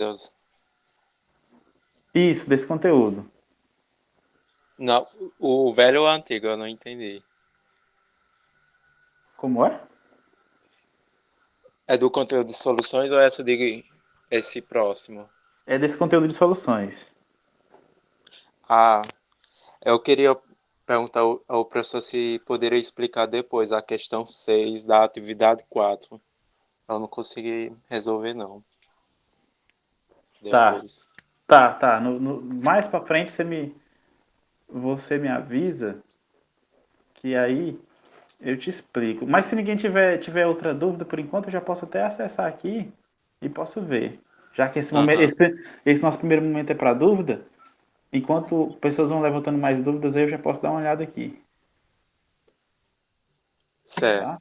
Deus. Isso, desse conteúdo. Não, o velho ou o antigo, eu não entendi. Como é? É do conteúdo de soluções ou essa de esse próximo? É desse conteúdo de soluções. Ah, eu queria perguntar ao professor se poderia explicar depois a questão 6 da atividade 4. Eu não consegui resolver, não. Tá, Depois. tá. Mais pra frente você me avisa que aí eu te explico. Mas se ninguém tiver outra dúvida, por enquanto eu já posso até acessar aqui e posso ver. Já que esse momento, Aham, esse nosso primeiro momento é para dúvida, enquanto pessoas vão levantando mais dúvidas, eu já posso dar uma olhada aqui, tá? certo.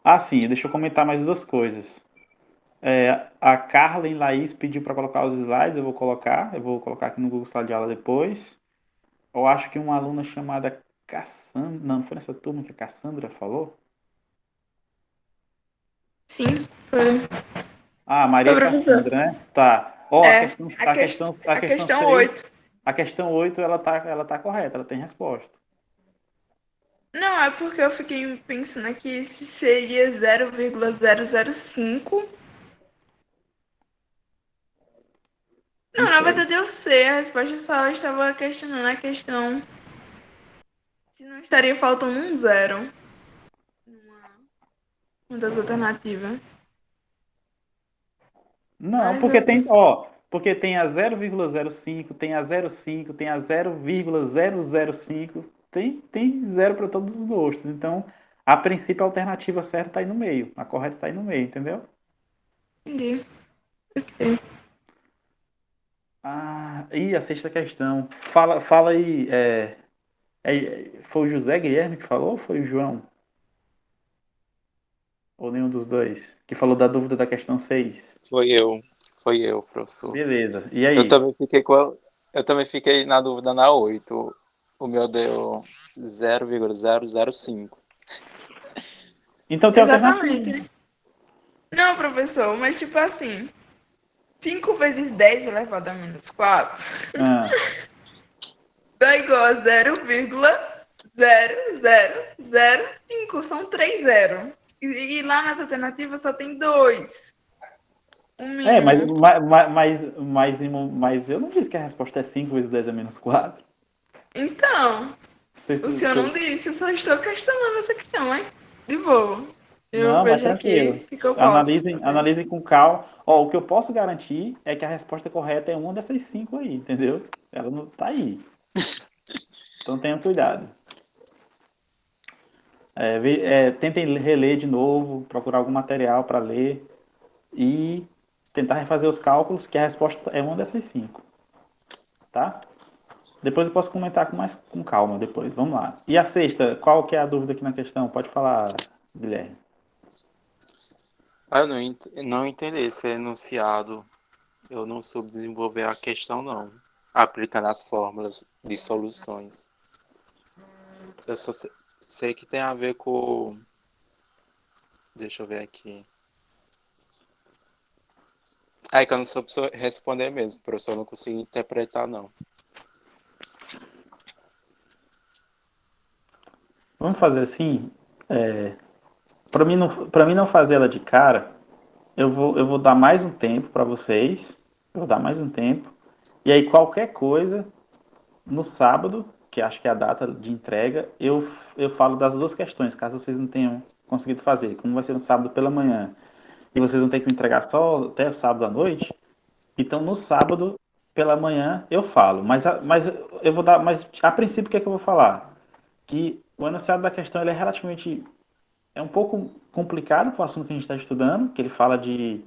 Ah, sim, deixa eu comentar mais duas coisas. A Carlen Laís pediu para colocar os slides, eu vou colocar aqui no Google Slide de aula depois. Eu acho que uma aluna chamada Cassandra, não foi nessa turma que a Cassandra falou? Sim, foi. Ah, Foi, Maria professor. Cassandra, né? Tá. Ó, É, a a questão questão 6, 8. a questão 8 ela tá correta, ela tem resposta. Não, é porque eu fiquei pensando aqui se seria 0,005. Não, Não na sei. verdade eu sei, a resposta só estava questionando a questão se não estaria faltando um zero uma das alternativas. Não, Mas eu... porque tem a 0,05, tem a 0,5, tem a 0,005, tem zero para todos os gostos. Então, a princípio, a alternativa certa está aí no meio, a correta está aí no meio, entendeu? Entendi. Ok. Ah, e a sexta questão. Fala aí, foi o José Guilherme que falou ou foi o João? Ou nenhum dos dois? Que falou da dúvida da questão 6? Foi eu, professor. Beleza. E Eu aí? também fiquei eu também fiquei na dúvida na 8. O meu deu 0,005. Então tem alternativa. Exatamente. Não, professor, mas tipo assim, 5 vezes 10 elevado a menos 4 Ah, dá igual a 0,0005. São 3 zeros. E lá nas alternativas só tem 2. O é, mínimo. mas eu não disse que a resposta é 5 vezes 10 é menos 4. Então, Vocês- o senhor não vocês- disse, eu só estou questionando essa questão, hein? De boa. Eu Não, mas vejo aqui tranquilo. o que eu posso fazer. Analisem com calma. Ó, o que eu posso garantir é que a resposta correta é uma dessas 5 aí, entendeu? Ela não tá aí. Então tenham cuidado. Tentem reler de novo, procurar algum material para ler e tentar refazer os cálculos, que a resposta é uma dessas 5, tá? Depois eu posso comentar com calma depois. Vamos lá. E a sexta, qual que é a dúvida aqui na questão? Pode falar, Guilherme. Ah, eu não entendi esse enunciado. Eu não soube desenvolver a questão, não. Aplicando as fórmulas de soluções. Eu só sei que tem a ver com. Deixa eu ver aqui. É que eu não soube responder mesmo, professor. Eu não consegui interpretar, não. Vamos fazer assim. Para mim não fazer ela de cara, eu vou dar mais um tempo para vocês. Eu vou dar mais um tempo. E aí qualquer coisa, no sábado, que acho que é a data de entrega, eu falo das duas questões, caso vocês não tenham conseguido fazer. Como vai ser no sábado pela manhã e vocês vão ter que me entregar só até o sábado à noite, então no sábado pela manhã eu falo. Mas eu vou dar. Mas a princípio o que é que eu vou falar? Que o enunciado da questão ele é relativamente. É um pouco complicado para o assunto que a gente está estudando, que ele fala de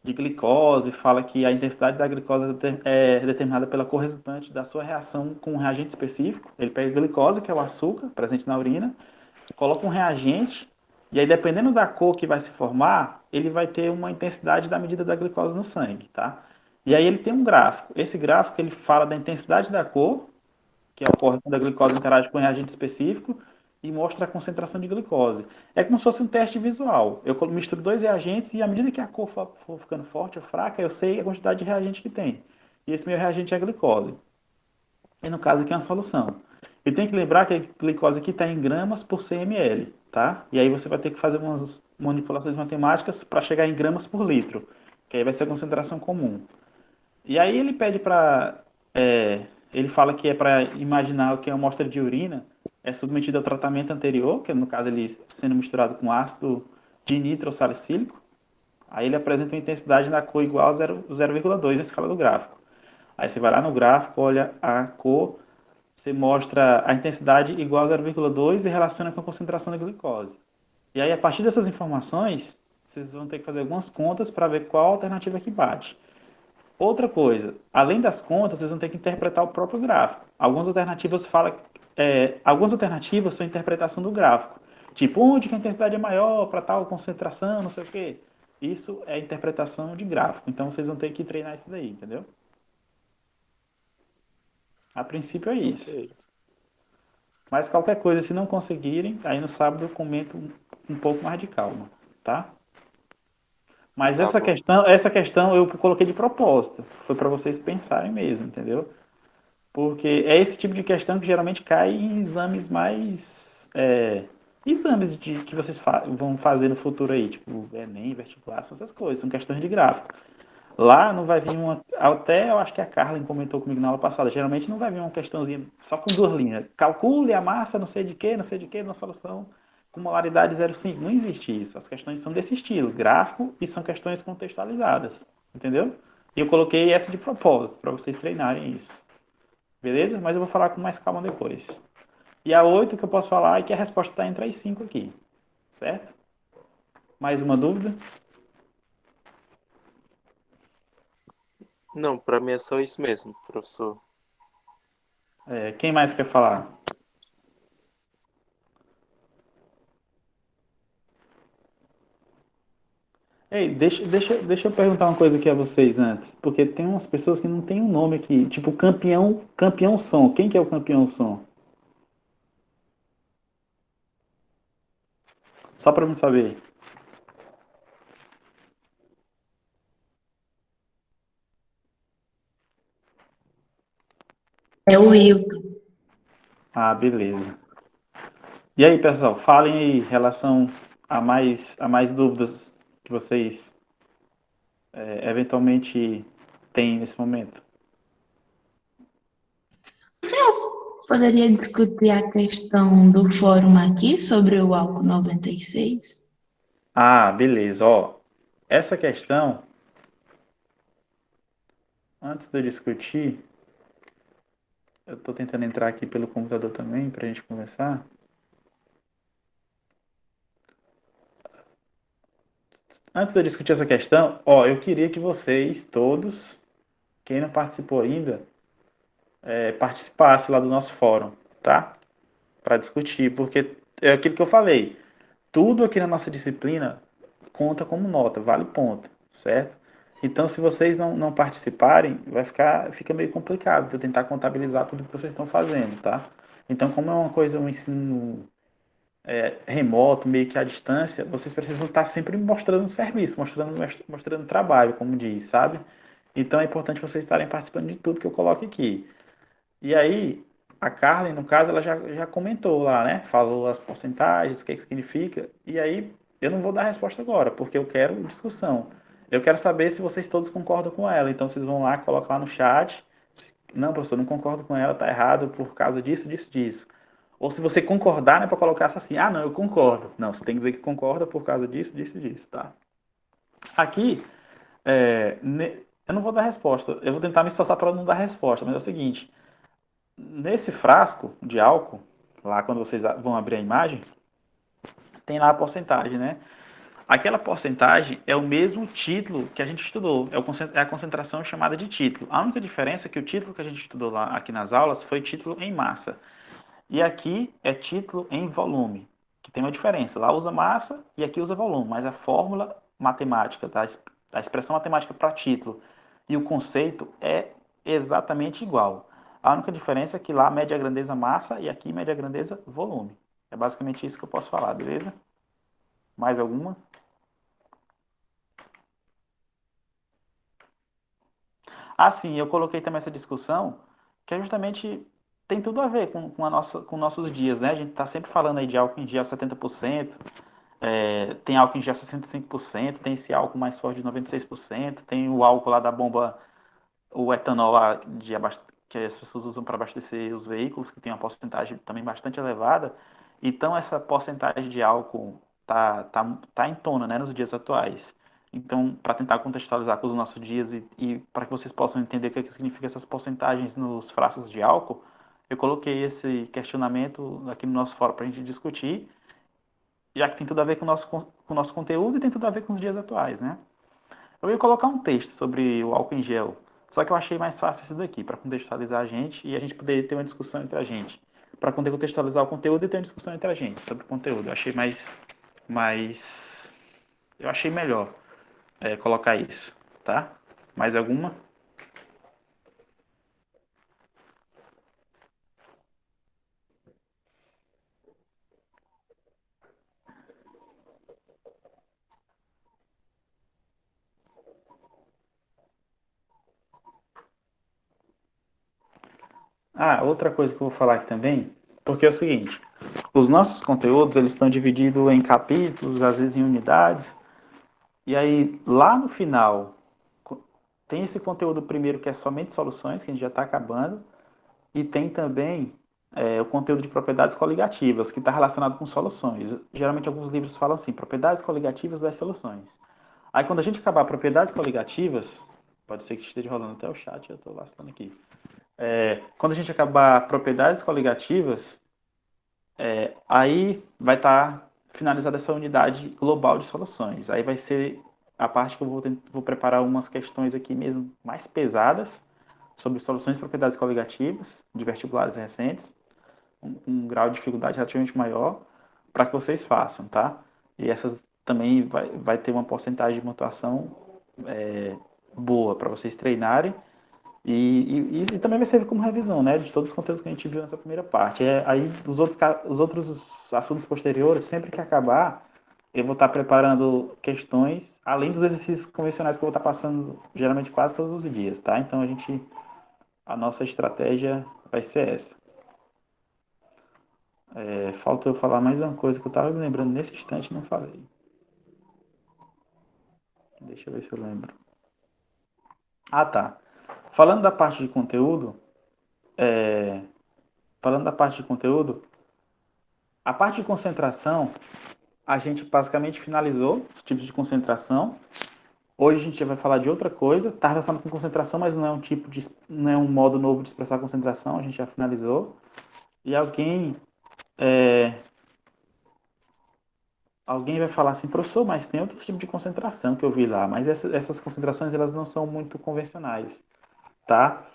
glicose, fala que a intensidade da glicose é determinada pela cor resultante da sua reação com um reagente específico. Ele pega a glicose, que é o açúcar presente na urina, coloca um reagente, e aí dependendo da cor que vai se formar, ele vai ter uma intensidade da medida da glicose no sangue, tá? E aí ele tem um gráfico. Esse gráfico ele fala da intensidade da cor, que ocorre quando a glicose interage com um reagente específico, e mostra a concentração de glicose. É como se fosse um teste visual. Eu misturo dois reagentes e à medida que a cor for ficando forte ou fraca, eu sei a quantidade de reagente que tem. E esse meu reagente é a glicose. E no caso aqui é uma solução. E tem que lembrar que a glicose aqui está em gramas por cml, tá? E aí você vai ter que fazer umas manipulações matemáticas para chegar em gramas por litro, que aí vai ser a concentração comum. E aí ele pede para. Ele fala que é para imaginar que a amostra de urina é submetida ao tratamento anterior, que no caso ele sendo misturado com ácido dinitrosalicílico. Aí ele apresenta uma intensidade na cor igual a 0,2 na escala do gráfico. Aí você vai lá no gráfico, olha a cor, você mostra a intensidade igual a 0,2 e relaciona com a concentração da glicose. E aí, a partir dessas informações, vocês vão ter que fazer algumas contas para ver qual alternativa que bate. Outra coisa, além das contas, vocês vão ter que interpretar o próprio gráfico. Algumas alternativas são interpretação do gráfico. Tipo, onde que a intensidade é maior para tal concentração, não sei o quê. Isso é interpretação de gráfico. Então vocês vão ter que treinar isso daí, entendeu? A princípio é isso. Ok. Mas qualquer coisa, se não conseguirem, aí no sábado eu comento um pouco mais de calma, tá? Mas Tá bom. essa questão eu coloquei de propósito. Foi para vocês pensarem mesmo, entendeu? Porque é esse tipo de questão que geralmente cai em exames mais. Exames que vocês vão fazer no futuro aí, tipo Enem, vestibular, são essas coisas, são questões de gráfico. Lá não vai vir uma. Até eu acho que a Carlin comentou comigo na aula passada. Geralmente não vai vir uma questãozinha só com duas linhas. Calcule a massa, não sei de quê, não sei de quê, na solução com molaridade 0,5. Não existe isso. As questões são desse estilo, gráfico, e são questões contextualizadas. Entendeu? E eu coloquei essa de propósito, para vocês treinarem isso. Beleza? Mas eu vou falar com mais calma depois. E a 8 que eu posso falar é que a resposta está entre as 5 aqui. Certo? Mais uma dúvida? Não, pra mim é só isso mesmo, professor. Quem mais quer falar? Ei, deixa eu perguntar uma coisa aqui a vocês antes, porque tem umas pessoas que não tem um nome aqui, tipo campeão som. Quem que é o campeão som? Só para eu saber. É o Will. Ah, beleza. E aí, pessoal, falem aí em relação a mais dúvidas que vocês eventualmente têm nesse momento. Poderia discutir a questão do fórum aqui sobre o álcool 96? Ah, beleza. Ó, essa questão, antes de eu discutir, eu estou tentando entrar aqui pelo computador também para a gente conversar. Antes de eu discutir essa questão, ó, eu queria que vocês todos, quem não participou ainda, participasse lá do nosso fórum, tá? Para discutir, porque é aquilo que eu falei. Tudo aqui na nossa disciplina conta como nota, vale ponto, certo? Então, se vocês não participarem, fica meio complicado de eu tentar contabilizar tudo que vocês estão fazendo, tá? Então, como é uma coisa, um ensino remoto, meio que à distância, vocês precisam estar sempre mostrando serviço, mostrando trabalho, como diz, sabe? Então é importante vocês estarem participando de tudo que eu coloco aqui. E aí, a Carmen, no caso, ela já comentou lá, né? Falou as porcentagens, o que significa. E aí, eu não vou dar resposta agora, porque eu quero discussão. Eu quero saber se vocês todos concordam com ela. Então, vocês vão lá, colocam lá no chat. Não, professor, não concordo com ela, tá errado por causa disso, disso, disso. Ou se você concordar, né, para colocar assim, ah, não, eu concordo. Não, você tem que dizer que concorda por causa disso, disso e disso, tá? Aqui, eu não vou dar resposta. Eu vou tentar me esforçar para não dar resposta, mas é o seguinte: nesse frasco de álcool, lá quando vocês vão abrir a imagem, tem lá a porcentagem, né? Aquela porcentagem é o mesmo título que a gente estudou, é a concentração chamada de título. A única diferença é que o título que a gente estudou lá aqui nas aulas foi título em massa. E aqui é título em volume, que tem uma diferença. Lá usa massa e aqui usa volume, mas a fórmula matemática, tá? A expressão matemática para título e o conceito é exatamente igual. A única diferença é que lá mede a grandeza massa e aqui mede a grandeza volume. É basicamente isso que eu posso falar, beleza? Mais alguma? Ah, sim, eu coloquei também essa discussão, que é justamente tem tudo a ver com nossos dias, né? A gente está sempre falando aí de álcool em gel 70%, tem álcool em gel 65%, tem esse álcool mais forte de 96%, tem o álcool lá da bomba, o etanol lá que as pessoas usam para abastecer os veículos, que tem uma porcentagem também bastante elevada. Então, essa porcentagem de álcool tá em tona, né, nos dias atuais. Então, para tentar contextualizar com os nossos dias e para que vocês possam entender o que significa essas porcentagens nos frascos de álcool, eu coloquei esse questionamento aqui no nosso fórum para a gente discutir, já que tem tudo a ver com o nosso conteúdo e tem tudo a ver com os dias atuais, né? Eu ia colocar um texto sobre o álcool em gel, só que eu achei mais fácil isso daqui, para contextualizar a gente e a gente poder ter uma discussão entre a gente. Para poder contextualizar o conteúdo e ter uma discussão entre a gente sobre o conteúdo. Eu achei mais eu achei melhor colocar isso, tá? Mais alguma? Ah, outra coisa que eu vou falar aqui também, porque é o seguinte, os nossos conteúdos, eles estão divididos em capítulos, às vezes em unidades, e aí lá no final tem esse conteúdo primeiro que é somente soluções, que a gente já está acabando, e tem também o conteúdo de propriedades coligativas, que está relacionado com soluções. Geralmente alguns livros falam assim, propriedades coligativas das soluções. Aí quando a gente acabar propriedades coligativas, pode ser que esteja rolando até o chat, eu estou bastando aqui. Quando a gente acabar propriedades coligativas, aí vai estar finalizada essa unidade global de soluções. Aí vai ser a parte que eu vou preparar umas questões aqui mesmo mais pesadas sobre soluções de propriedades coligativas de vestibulares recentes, um grau de dificuldade relativamente maior, para que vocês façam, tá? E essas também vai ter uma porcentagem de pontuação boa para vocês treinarem e também vai servir como revisão, né, de todos os conteúdos que a gente viu nessa primeira parte. Aí os outros assuntos posteriores, sempre que acabar, eu vou estar preparando questões, além dos exercícios convencionais que eu vou estar passando geralmente quase todos os dias, tá? Então a nossa estratégia vai ser essa. Falta eu falar mais uma coisa que eu estava me lembrando nesse instante e não falei. Deixa eu ver se eu lembro. Ah, tá. Falando da parte de conteúdo, é, falando da parte de conteúdo, a parte de concentração, a gente basicamente finalizou os tipos de concentração. Hoje a gente vai falar de outra coisa. Está relacionado com concentração, mas não é um modo novo de expressar concentração. A gente já finalizou. E é, alguém vai falar assim, professor, mas tem outros tipos de concentração que eu vi lá. Mas essas concentrações elas não são muito convencionais, tá?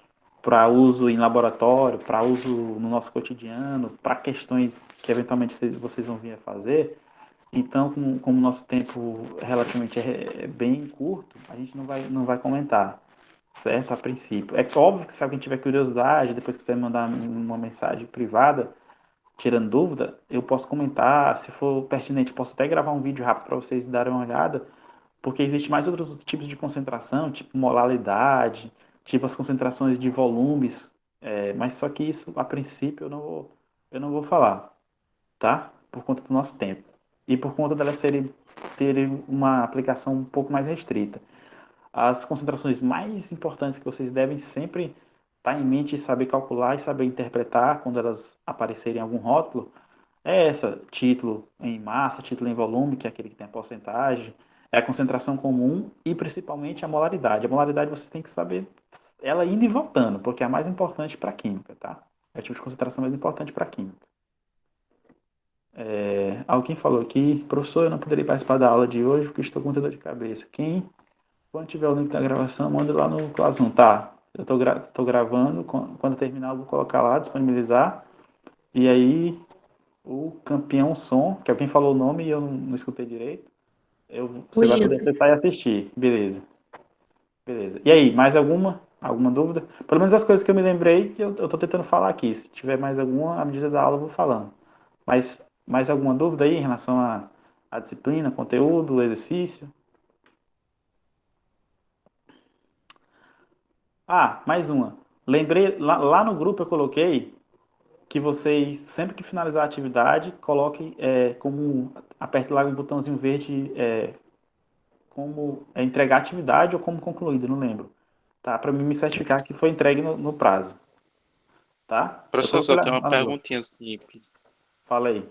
Para uso em laboratório, para uso no nosso cotidiano, para questões que eventualmente vocês vão vir a fazer. Então, como o nosso tempo relativamente é bem curto, a gente não vai comentar, certo? A princípio. É óbvio que se alguém tiver curiosidade, depois quiser me mandar uma mensagem privada, tirando dúvida, eu posso comentar. Se for pertinente, posso até gravar um vídeo rápido para vocês darem uma olhada, porque existe mais outros tipos de concentração, tipo molalidade, tipo as concentrações de volumes, mas só que isso, a princípio, eu não vou falar, tá? Por conta do nosso tempo. E por conta delas terem uma aplicação um pouco mais restrita. As concentrações mais importantes que vocês devem sempre estar em mente e saber calcular e saber interpretar quando elas aparecerem em algum rótulo é essa, título em massa, título em volume, que é aquele que tem a porcentagem, é a concentração comum e principalmente a molaridade. A molaridade vocês têm que saber ela indo e voltando, porque é a mais importante para a química, tá? É o tipo de concentração mais importante para a química. Alguém falou aqui, professor, eu não poderia participar da aula de hoje porque estou com muita dor de cabeça. Quando tiver o link da gravação, manda lá no Classroom. Tá, eu tô gravando, quando terminar eu vou colocar lá, disponibilizar. E aí, o campeão som, que alguém falou o nome e eu não escutei direito, você vai Will, poder acessar e assistir. Beleza, beleza. E aí, mais alguma dúvida? Pelo menos as coisas que eu me lembrei que eu tô tentando falar aqui. Se tiver mais alguma, à medida da aula eu vou falando. Mas Mais alguma dúvida aí em relação à disciplina, conteúdo, exercício? Ah, mais uma. Lembrei, lá no grupo eu coloquei que vocês, sempre que finalizar a atividade, coloquem aperte lá um botãozinho verde, como entregar a atividade ou como concluída, não lembro. Tá? Para mim me certificar que foi entregue no prazo. Tá? Eu Professor, coloquei só lá, tem uma lá no grupo. perguntinha simples. Fala aí.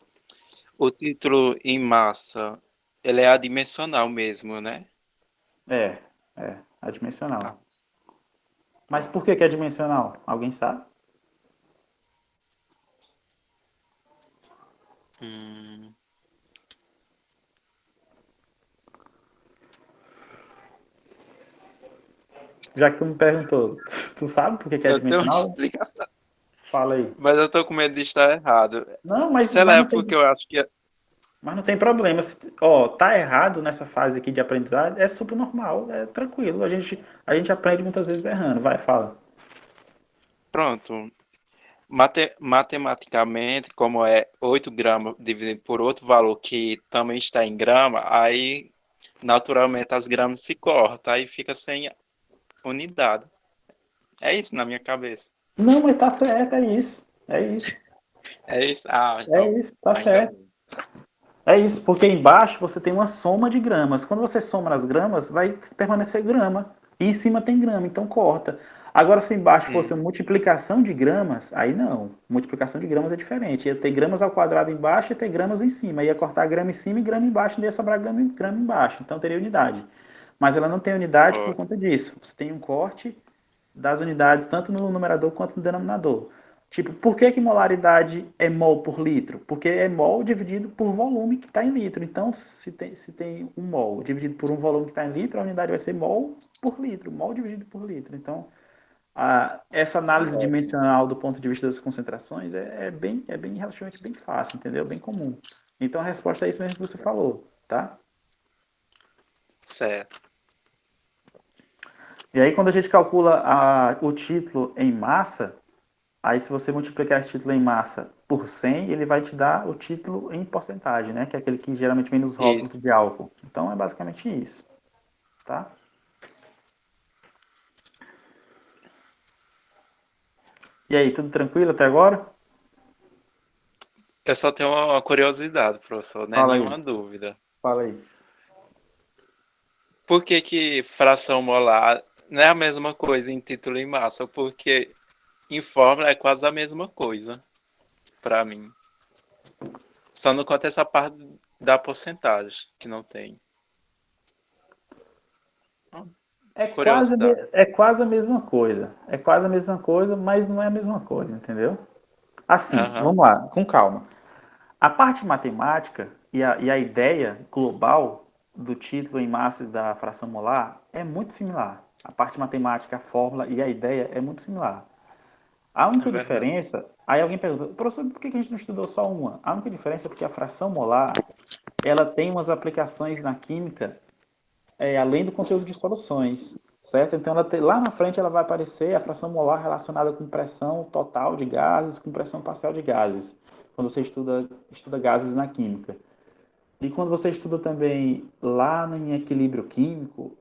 O título em massa, ele é adimensional mesmo, né? É, Ah, adimensional. Mas por pronto. que que é adimensional? Alguém sabe? Hum, Já que tu me perguntou, tu sabe por que que é eu tenho uma adimensional? explicação, Fala aí. mas eu tô com medo de estar errado. Não, Sei lá, mas é não tem, porque eu acho que mas não tem problema. Ó, tá errado nessa fase aqui de aprendizagem, é super normal, é tranquilo. A gente aprende muitas vezes errando. Vai, fala. pronto. Matematicamente, como é 8 gramas dividido por outro valor que também está em grama, aí naturalmente as gramas se cortam, aí fica sem unidade. É isso na minha cabeça. Não, mas tá certo, é isso. É isso. É isso? Ah, É então, isso, tá ainda certo. bem. É isso, porque embaixo você tem uma soma de gramas. Quando você soma as gramas, vai permanecer grama. E em cima tem grama, então corta. Agora, se embaixo fosse Hum, uma multiplicação de gramas, aí não. Multiplicação de gramas é diferente. Ia ter gramas ao quadrado embaixo e ter gramas em cima. Ia cortar grama em cima e grama embaixo, e ia sobrar grama embaixo. Então teria unidade. Mas ela não tem unidade por ó, conta disso. Você tem um corte das unidades tanto no numerador quanto no denominador. Tipo, por que que molaridade é mol por litro? Porque é mol dividido por volume que está em litro. Então, se tem um mol dividido por um volume que está em litro, a unidade vai ser mol por litro, mol dividido por litro. Então, essa análise dimensional do ponto de vista das concentrações é bem relativamente bem fácil, entendeu? Bem comum. Então, a resposta é isso mesmo que você falou, tá? certo. E aí, quando a gente calcula o título em massa, aí, se você multiplicar esse título em massa por 100, ele vai te dar o título em porcentagem, né? Que é aquele que geralmente vem nos rótulos Isso. de álcool. Então, é basicamente isso, tá? E aí, tudo tranquilo até agora? Eu só tenho uma curiosidade, professor, não é Fala aí, nenhuma dúvida. fala aí. Por que que fração molar não é a mesma coisa em título em massa? Porque em fórmula é quase a mesma coisa, para mim. Só não conta essa parte da porcentagem, que não tem. Ah, É quase, curiosidade. é quase a mesma coisa. É quase a mesma coisa, mas não é a mesma coisa, entendeu? Assim, Aham, vamos lá, com calma. A parte matemática e a ideia global do título em massa e da fração molar é muito similar. A parte matemática, a fórmula e a ideia é muito similar. A é única verdade. diferença, aí alguém pergunta, professor, por que a gente não estudou só uma? A única diferença é porque a fração molar, ela tem umas aplicações na química, além do conteúdo de soluções, certo? Então, lá na frente ela vai aparecer a fração molar relacionada com pressão total de gases, com pressão parcial de gases, quando você estuda gases na química. E quando você estuda também lá em equilíbrio químico,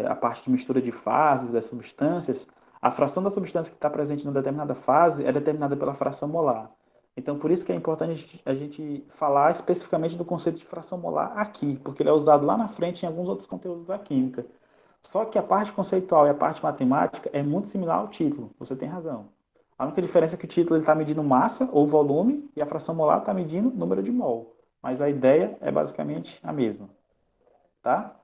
a parte de mistura de fases das substâncias, a fração da substância que está presente em uma determinada fase é determinada pela fração molar. Então, por isso que é importante a gente falar especificamente do conceito de fração molar aqui, porque ele é usado lá na frente em alguns outros conteúdos da química. Só que a parte conceitual e a parte matemática é muito similar ao título, você tem razão. A única diferença é que o título está medindo massa ou volume e a fração molar está medindo número de mol. Mas a ideia é basicamente a mesma, tá?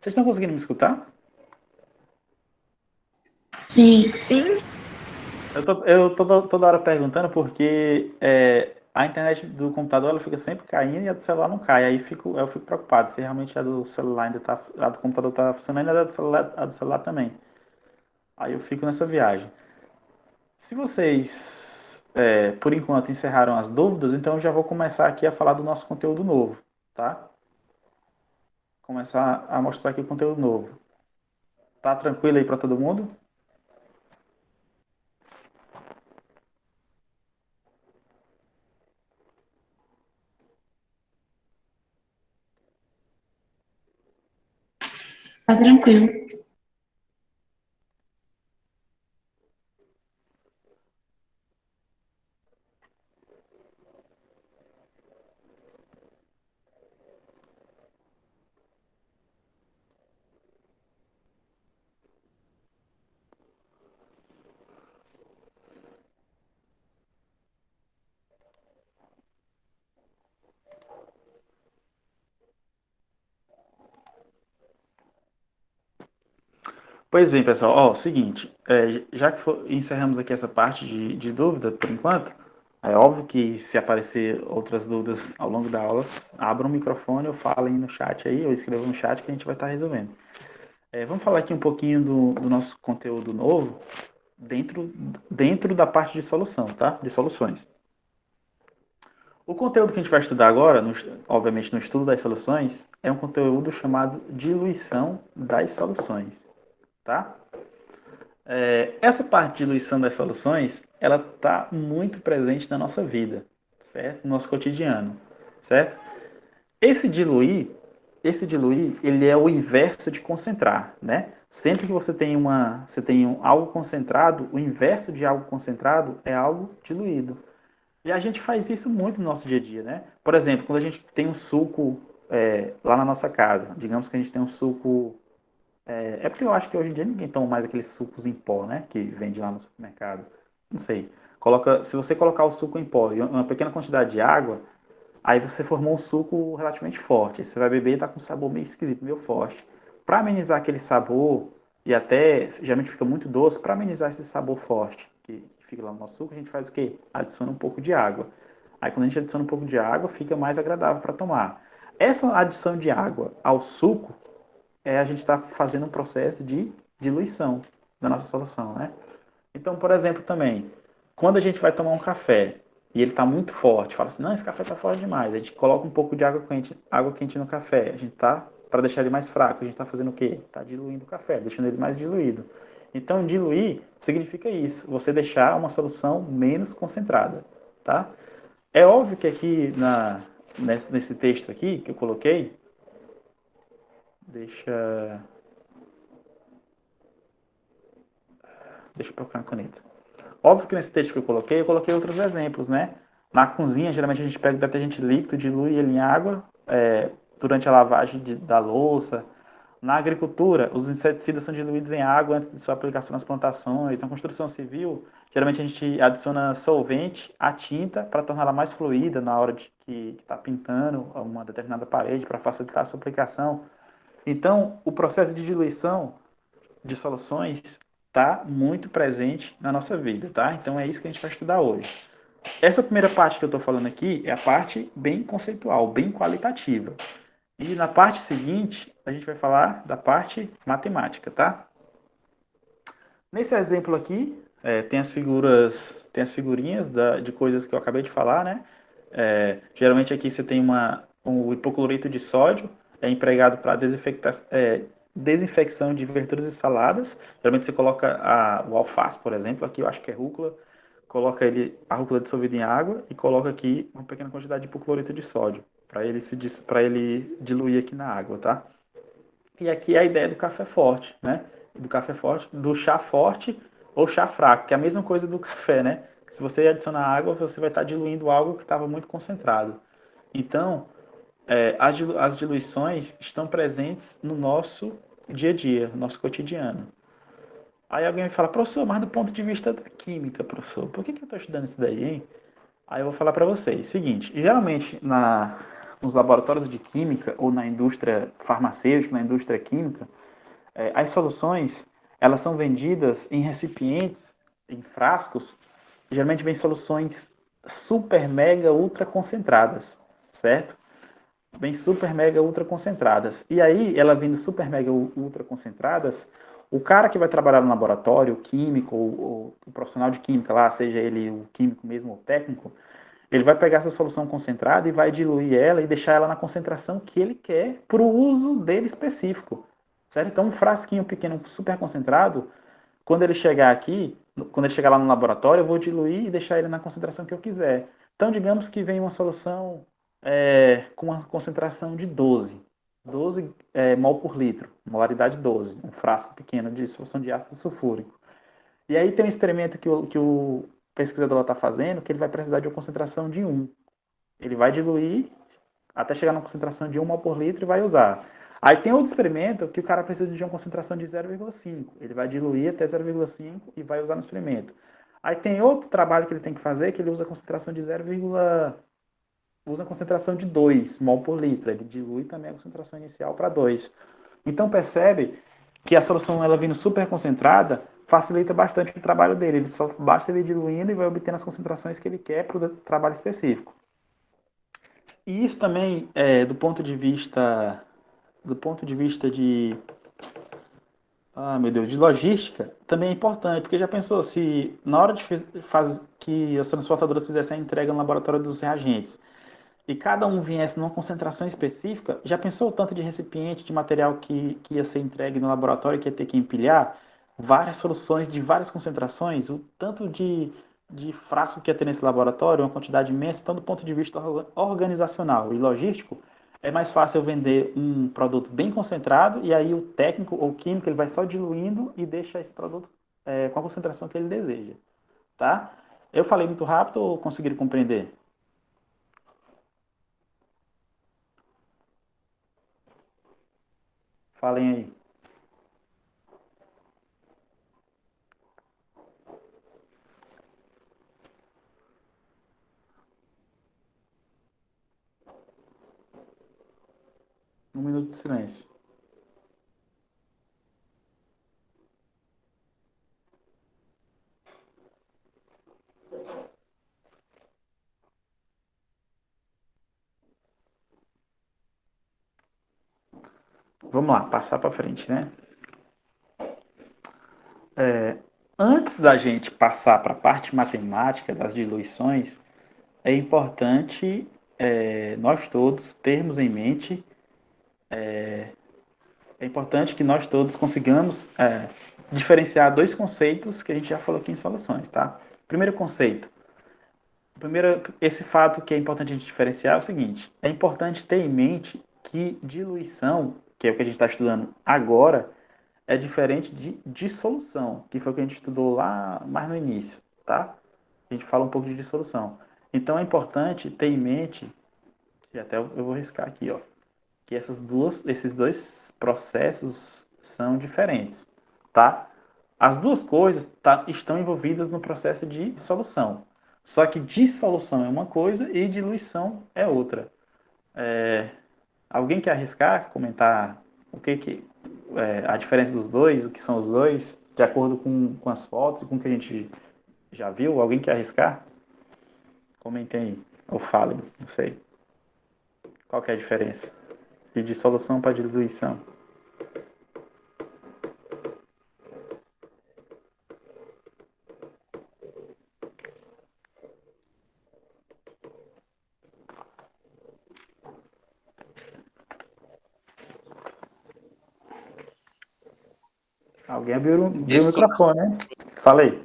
Vocês estão conseguindo me escutar? Sim, Sim, Eu tô toda hora perguntando porque a internet do computador ela fica sempre caindo e a do celular não cai. Aí eu fico preocupado se realmente a do celular ainda tá, a do computador tá funcionando e a do celular também. Aí eu fico nessa viagem. Se vocês, por enquanto, encerraram as dúvidas, então eu já vou começar aqui a falar do nosso conteúdo novo, tá? Começar a mostrar aqui o conteúdo novo. Tá tranquilo aí para todo mundo? Tá tranquilo. Pois bem, pessoal, ó, seguinte, já que encerramos aqui essa parte de dúvida por enquanto, é óbvio que se aparecer outras dúvidas ao longo da aula, abram o microfone ou falem no chat aí, ou escrevam no chat que a gente vai estar resolvendo. Vamos falar aqui um pouquinho do nosso conteúdo novo dentro da parte de solução, tá? De soluções. O conteúdo que a gente vai estudar agora, obviamente no estudo das soluções, é um conteúdo chamado diluição das soluções, tá? Essa parte de diluição das soluções, ela está muito presente na nossa vida, certo? No nosso cotidiano, certo? Esse diluir, ele é o inverso de concentrar, né? Sempre que você tem algo concentrado, o inverso de algo concentrado é algo diluído. E a gente faz isso muito no nosso dia a dia, né? Por exemplo, quando a gente tem um suco lá na nossa casa, digamos que a gente tem um suco. Porque eu acho que hoje em dia ninguém toma mais aqueles sucos em pó, né? Que vende lá no supermercado. Não sei. Se você colocar o suco em pó e uma pequena quantidade de água, aí você formou um suco relativamente forte. Aí você vai beber e tá com um sabor meio esquisito, meio forte. Para amenizar aquele sabor, e até geralmente fica muito doce, para amenizar esse sabor forte que fica lá no nosso suco, a gente faz o quê? Adiciona um pouco de água. Aí quando a gente adiciona um pouco de água, fica mais agradável para tomar. Essa adição de água ao suco a gente está fazendo um processo de diluição da nossa solução, né? Então, por exemplo, também, quando a gente vai tomar um café e ele está muito forte, fala assim, não, esse café está forte demais, a gente coloca um pouco de água quente no café, a gente tá, para deixar ele mais fraco, a gente está fazendo o quê? Está diluindo o café, deixando ele mais diluído. Então, diluir significa isso, você deixar uma solução menos concentrada, tá? É óbvio que aqui nesse texto aqui que eu coloquei, deixa eu procurar uma caneta. Óbvio que nesse texto que eu coloquei outros exemplos, né? Na cozinha, geralmente a gente pega o detergente líquido, dilui ele em água durante a lavagem da louça. Na agricultura, os inseticidas são diluídos em água antes de sua aplicação nas plantações. Na construção civil, geralmente a gente adiciona solvente à tinta para torná-la mais fluida na hora de que está pintando uma determinada parede para facilitar a sua aplicação. Então, o processo de diluição de soluções está muito presente na nossa vida, tá? Então é isso que a gente vai estudar hoje. Essa primeira parte que eu estou falando aqui é a parte bem conceitual, bem qualitativa. E na parte seguinte, a gente vai falar da parte matemática, tá? Nesse exemplo aqui, tem as figurinhas de coisas que eu acabei de falar, né? Geralmente aqui você tem um hipoclorito de sódio, é empregado para desinfecção de verduras e saladas. Geralmente você coloca o alface, por exemplo, aqui eu acho que é rúcula, coloca a rúcula dissolvida em água e coloca aqui uma pequena quantidade de hipoclorito de sódio, para ele diluir aqui na água, tá? E aqui é a ideia do café forte, né? Do café forte, do chá forte ou chá fraco, que é a mesma coisa do café, né? Se você adicionar água, você vai estar diluindo algo que estava muito concentrado. Então, as diluições estão presentes no nosso dia a dia, no nosso cotidiano. Aí alguém me fala, professor, mas do ponto de vista da química, professor, por que eu estou estudando isso daí, hein? Aí eu vou falar para vocês. Seguinte, geralmente nos laboratórios de química ou na indústria farmacêutica, na indústria química, as soluções elas são vendidas em recipientes, em frascos. Geralmente vem soluções super, mega, ultra concentradas, certo? Bem super, mega, ultra concentradas. E aí, ela vindo super, mega, ultra concentradas, o cara que vai trabalhar no laboratório, o químico, ou o profissional de química lá, seja ele o químico mesmo ou técnico, Ele vai pegar essa solução concentrada e vai diluir ela e deixar ela na concentração que ele quer para o uso dele específico. Certo? Então, um frasquinho pequeno super concentrado, quando ele chegar aqui, quando ele chegar lá no laboratório, eu vou diluir e deixar ele na concentração que eu quiser. Então, digamos que vem uma solução com uma concentração de 12 mol por litro, molaridade 12, um frasco pequeno de solução de ácido sulfúrico. E aí tem um experimento que o pesquisador está fazendo, que ele vai precisar de uma concentração de 1. Ele vai diluir até chegar na concentração de 1 mol por litro e vai usar. Aí tem outro experimento que o cara precisa de uma concentração de 0,5. Ele vai diluir até 0,5 e vai usar no experimento. Aí tem outro trabalho que ele tem que fazer, que ele usa a concentração de usa a concentração de 2 mol por litro. Ele dilui também a concentração inicial para 2. Então percebe que a solução, ela vindo super concentrada, facilita bastante o trabalho dele. Ele só basta ele diluindo e vai obtendo as concentrações que ele quer para o trabalho específico. E isso também, do ponto de vista de, de logística, também é importante, porque já pensou se na hora de que as transportadoras fizessem a entrega no laboratório dos reagentes e cada um viesse numa concentração específica, já pensou o tanto de recipiente, de material que ia ser entregue no laboratório, que ia ter que empilhar? Várias soluções de várias concentrações, o tanto de frasco que ia ter nesse laboratório, uma quantidade imensa. Então, do ponto de vista organizacional e logístico, é mais fácil eu vender um produto bem concentrado e aí o técnico ou químico ele vai só diluindo e deixa esse produto com a concentração que ele deseja, tá? Eu falei muito rápido ou conseguiram compreender? Falem aí. Um minuto de silêncio. Vamos lá, passar para frente, né? Antes da gente passar para a parte matemática das diluições, é importante nós todos termos em mente, é importante que nós todos consigamos diferenciar dois conceitos que a gente já falou aqui em soluções, tá? Primeiro conceito, esse fato que é importante a gente diferenciar é o seguinte: é importante ter em mente que diluição, que é o que a gente está estudando agora, é diferente de dissolução, que foi o que a gente estudou lá mais no início, tá? A gente fala um pouco de dissolução. Então é importante ter em mente, e até eu vou riscar aqui, ó, que esses dois processos são diferentes, tá? As duas coisas estão envolvidas no processo de solução. Só que dissolução é uma coisa e diluição é outra. Alguém quer arriscar, comentar o que a diferença dos dois, o que são os dois, de acordo com as fotos e com o que a gente já viu? Alguém quer arriscar? Comentem aí, ou falem, não sei. Qual que é a diferença de dissolução para diluição? Alguém abriu o microfone, né? Fala aí.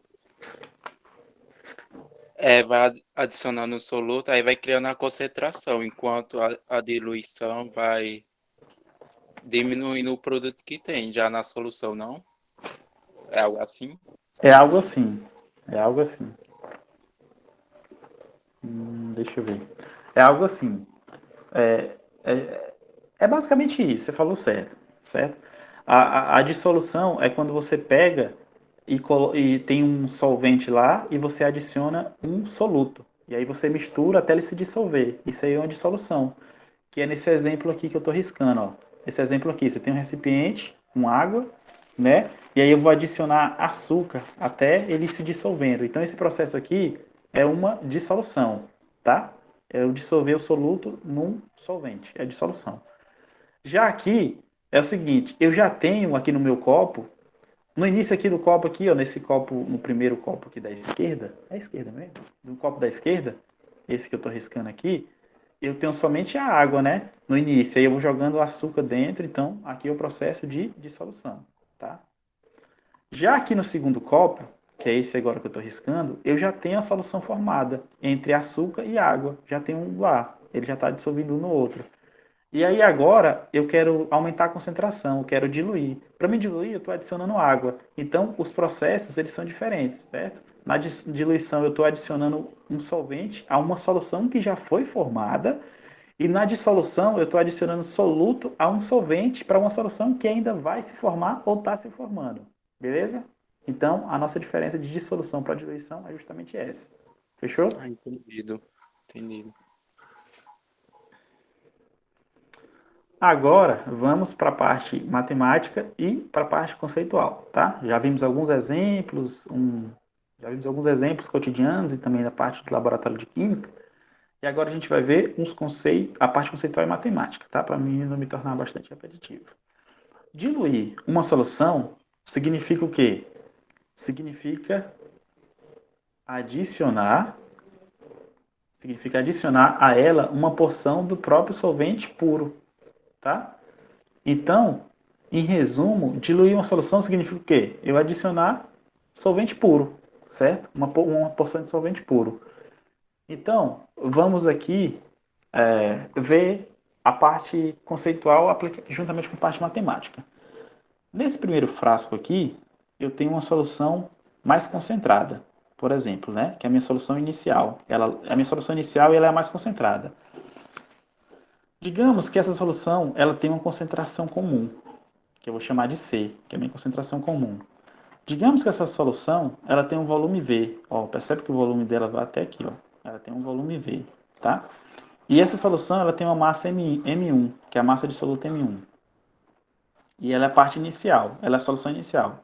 Vai adicionando o soluto, aí vai criando a concentração, enquanto a diluição vai diminuindo o produto que tem já na solução, não? É algo assim? É algo assim. É algo assim. Deixa eu ver. É algo assim. É basicamente isso, você falou certo, certo? A dissolução é quando você pega e tem um solvente lá e você adiciona um soluto. E aí você mistura até ele se dissolver. Isso aí é uma dissolução. Que é nesse exemplo aqui que eu estou riscando, ó. Esse exemplo aqui, você tem um recipiente com água, né? E aí eu vou adicionar açúcar até ele se dissolvendo. Então esse processo aqui é uma dissolução, tá? É eu dissolver o soluto num solvente, é a dissolução. Já aqui é o seguinte, eu já tenho aqui no meu copo, no início aqui do copo aqui, ó, nesse copo, no primeiro copo aqui da esquerda, é a esquerda mesmo? No copo da esquerda, esse que eu estou riscando aqui, eu tenho somente a água, né? No início, aí eu vou jogando o açúcar dentro, então aqui é o processo de dissolução, tá? Já aqui no segundo copo, que é esse agora que eu estou riscando, eu já tenho a solução formada entre açúcar e água. Já tem um lá, ele já está dissolvido um no outro. E aí agora eu quero aumentar a concentração, eu quero diluir. Para me diluir, eu estou adicionando água. Então os processos eles são diferentes, certo? Na diluição eu estou adicionando um solvente a uma solução que já foi formada. E na dissolução eu estou adicionando soluto a um solvente para uma solução que ainda vai se formar ou está se formando. Beleza? Então, a nossa diferença de dissolução para diluição é justamente essa. Fechou? Ah, entendido. Entendido. Agora, vamos para a parte matemática e para a parte conceitual, tá? Já vimos alguns exemplos, cotidianos e também da parte do laboratório de química. E agora a gente vai ver uns conceitos, a parte conceitual e matemática, tá? Para mim não me tornar bastante repetitivo. Diluir uma solução significa o quê? Significa adicionar a ela uma porção do próprio solvente puro, tá? Então, em resumo, diluir uma solução significa o quê? Eu adicionar solvente puro, certo? Uma porção de solvente puro. Então, vamos aqui ver a parte conceitual juntamente com a parte matemática. Nesse primeiro frasco aqui, eu tenho uma solução mais concentrada, por exemplo, né? Que é a minha solução inicial. A minha solução inicial ela é a mais concentrada. Digamos que essa solução ela tem uma concentração comum, que eu vou chamar de C, que é a minha concentração comum. Digamos que essa solução ela tem um volume V. Ó, percebe que o volume dela vai até aqui. Ó. Ela tem um volume V. Tá? E essa solução ela tem uma massa M1, que é a massa dissoluta M1. E ela é a parte inicial, ela é a solução inicial.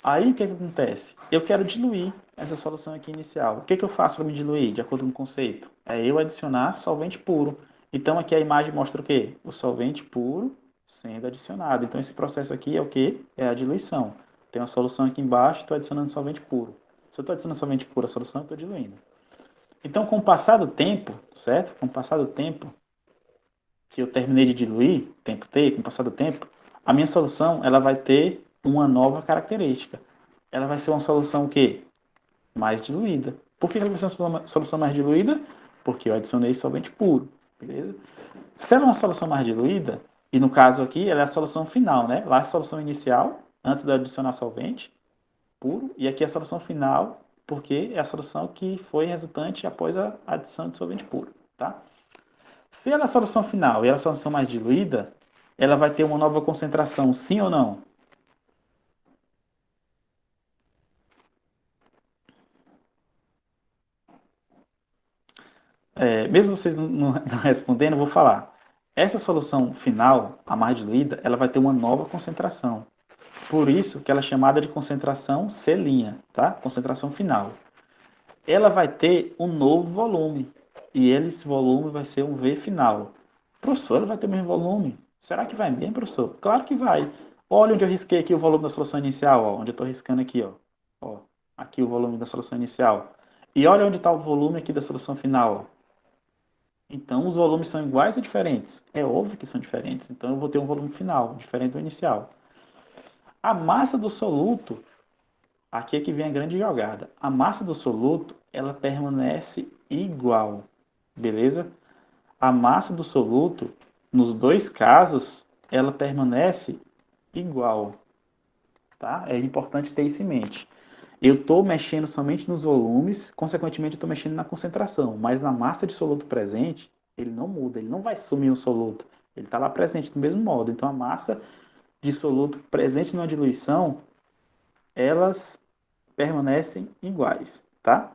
Aí o que acontece? Eu quero diluir essa solução aqui inicial. O que eu faço para me diluir, de acordo com o conceito? É eu adicionar solvente puro. Então aqui a imagem mostra o quê? O solvente puro sendo adicionado. Então esse processo aqui é o quê? É a diluição. Tem uma solução aqui embaixo, estou adicionando solvente puro. Se eu estou adicionando solvente puro à solução, eu estou diluindo. Então com o passar do tempo, certo? Com o passar do tempo, que eu terminei de diluir, tempo T, com o passar do tempo, a minha solução ela vai ter uma nova característica. Ela vai ser uma solução o quê? Mais diluída. Por que ela vai ser uma solução mais diluída? Porque eu adicionei solvente puro, beleza? Se ela é uma solução mais diluída, e no caso aqui ela é a solução final, né? Lá é a solução inicial, antes de adicionar solvente puro, e aqui é a solução final, porque é a solução que foi resultante após a adição de solvente puro, tá? Se ela é a solução final e ela é a solução mais diluída, ela vai ter uma nova concentração, sim ou não? Mesmo vocês não respondendo, eu vou falar. Essa solução final, a mais diluída, ela vai ter uma nova concentração. Por isso que ela é chamada de concentração C', tá? Concentração final. Ela vai ter um novo volume. E esse volume vai ser um V final. Professor, ela vai ter o mesmo volume? Será que vai mesmo, professor? Claro que vai. Olha onde eu risquei aqui o volume da solução inicial, ó, onde eu estou riscando aqui, ó. Ó, aqui o volume da solução inicial. E olha onde está o volume aqui da solução final, ó. Então, os volumes são iguais ou diferentes? É óbvio que são diferentes. Então, eu vou ter um volume final, diferente do inicial. A massa do soluto, aqui é que vem a grande jogada. A massa do soluto, ela permanece igual, beleza? A massa do soluto, nos dois casos, ela permanece igual, tá? É importante ter isso em mente. Eu estou mexendo somente nos volumes, consequentemente eu estou mexendo na concentração, mas na massa de soluto presente, ele não muda, ele não vai sumir o soluto, ele está lá presente do mesmo modo. Então a massa de soluto presente na diluição, elas permanecem iguais, tá?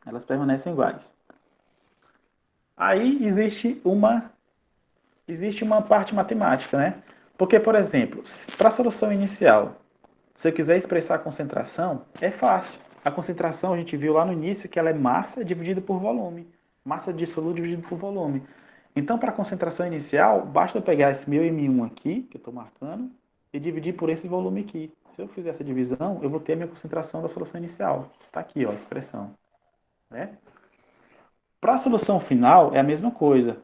Elas permanecem iguais. Aí existe uma parte matemática, né? Porque, por exemplo, para a solução inicial, se eu quiser expressar a concentração, é fácil. A concentração, a gente viu lá no início que ela é massa dividida por volume. Massa de soluto dividido por volume. Então, para a concentração inicial, basta eu pegar esse meu M1 aqui, que eu estou marcando, e dividir por esse volume aqui. Se eu fizer essa divisão, eu vou ter a minha concentração da solução inicial. Está aqui, ó, a expressão. Né? Para a solução final, é a mesma coisa.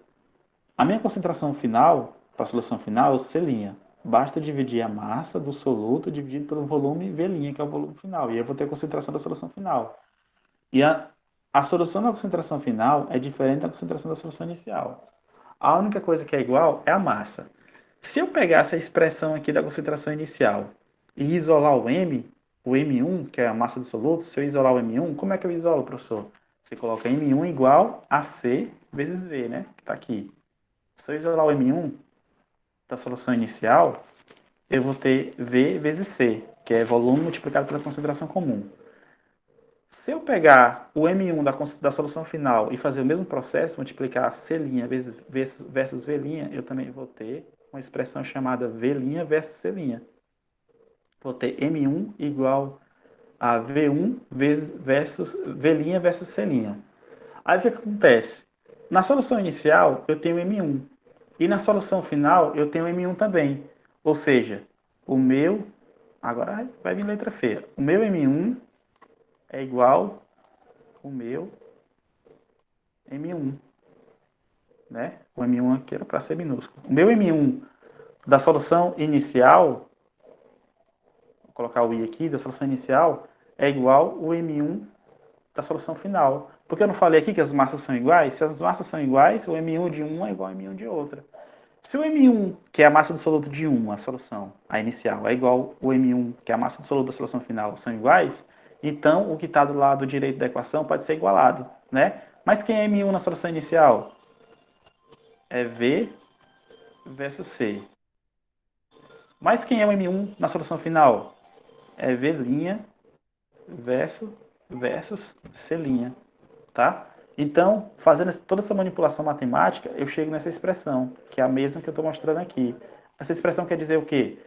A minha concentração final, para a solução final, é C'. Basta dividir a massa do soluto dividido pelo volume V', que é o volume final. E aí eu vou ter a concentração da solução final. E a solução da concentração final é diferente da concentração da solução inicial. A única coisa que é igual é a massa. Se eu pegar essa expressão aqui da concentração inicial e isolar o M1, que é a massa do soluto, se eu isolar o M1, como é que eu isolo, professor? Você coloca M1 igual a C vezes V, né? Que está aqui. Se eu isolar o M1 da solução inicial, eu vou ter V vezes C, que é volume multiplicado pela concentração comum. Se eu pegar o M1 da solução final e fazer o mesmo processo, multiplicar C' versus V', eu também vou ter uma expressão chamada V' versus C'. Vou ter M1 igual a V1 versus V' versus C'. Aí o que acontece? Na solução inicial, eu tenho M1. E na solução final, eu tenho M1 também. Ou seja, o meu... Agora vai vir letra feia. O meu M1 é igual ao meu M1. Né? O M1 aqui era para ser minúsculo. O meu M1 da solução inicial, vou colocar o I aqui, da solução inicial, é igual ao M1 da solução final. Porque eu não falei aqui que as massas são iguais? Se as massas são iguais, o M1 de uma é igual ao M1 de outra. Se o M1, que é a massa do soluto de uma, a solução, a inicial, é igual ao M1, que é a massa do soluto da solução final, são iguais, então o que está do lado direito da equação pode ser igualado, né? Mas quem é M1 na solução inicial? É V versus C. Mas quem é o M1 na solução final? É V' versus C', tá? Então, fazendo toda essa manipulação matemática, eu chego nessa expressão, que é a mesma que eu estou mostrando aqui. Essa expressão quer dizer o quê?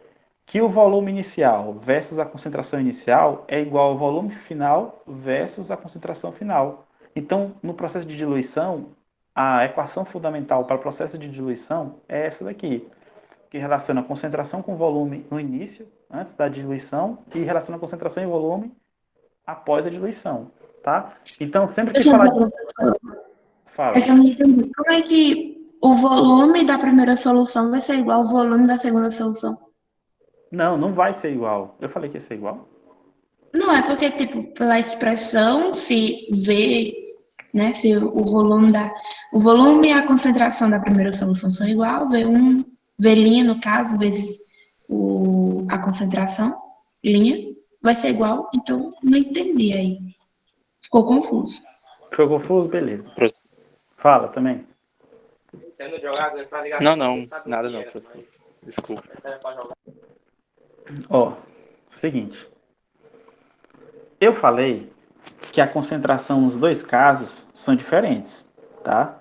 Que o volume inicial versus a concentração inicial é igual ao volume final versus a concentração final. Então, no processo de diluição, a equação fundamental para o processo de diluição é essa daqui, que relaciona a concentração com volume no início, antes da diluição, e relaciona a concentração e volume após a diluição, tá? Então, sempre que falar de... É Fala. que eu não entendi. Como é que o volume da primeira solução vai ser igual ao volume da segunda solução? Não, não vai ser igual. Eu falei que ia ser igual? Não é porque, tipo, pela expressão, se V, né, se o volume e a concentração da primeira solução são igual, V1, V', no caso, vezes a concentração, linha, vai ser igual, então não entendi aí. Ficou confuso. Ficou confuso? Beleza. Prof- Fala também. Não, não, nada não, professor. Desculpa. Ó, seguinte. Eu falei que a concentração nos dois casos são diferentes, tá?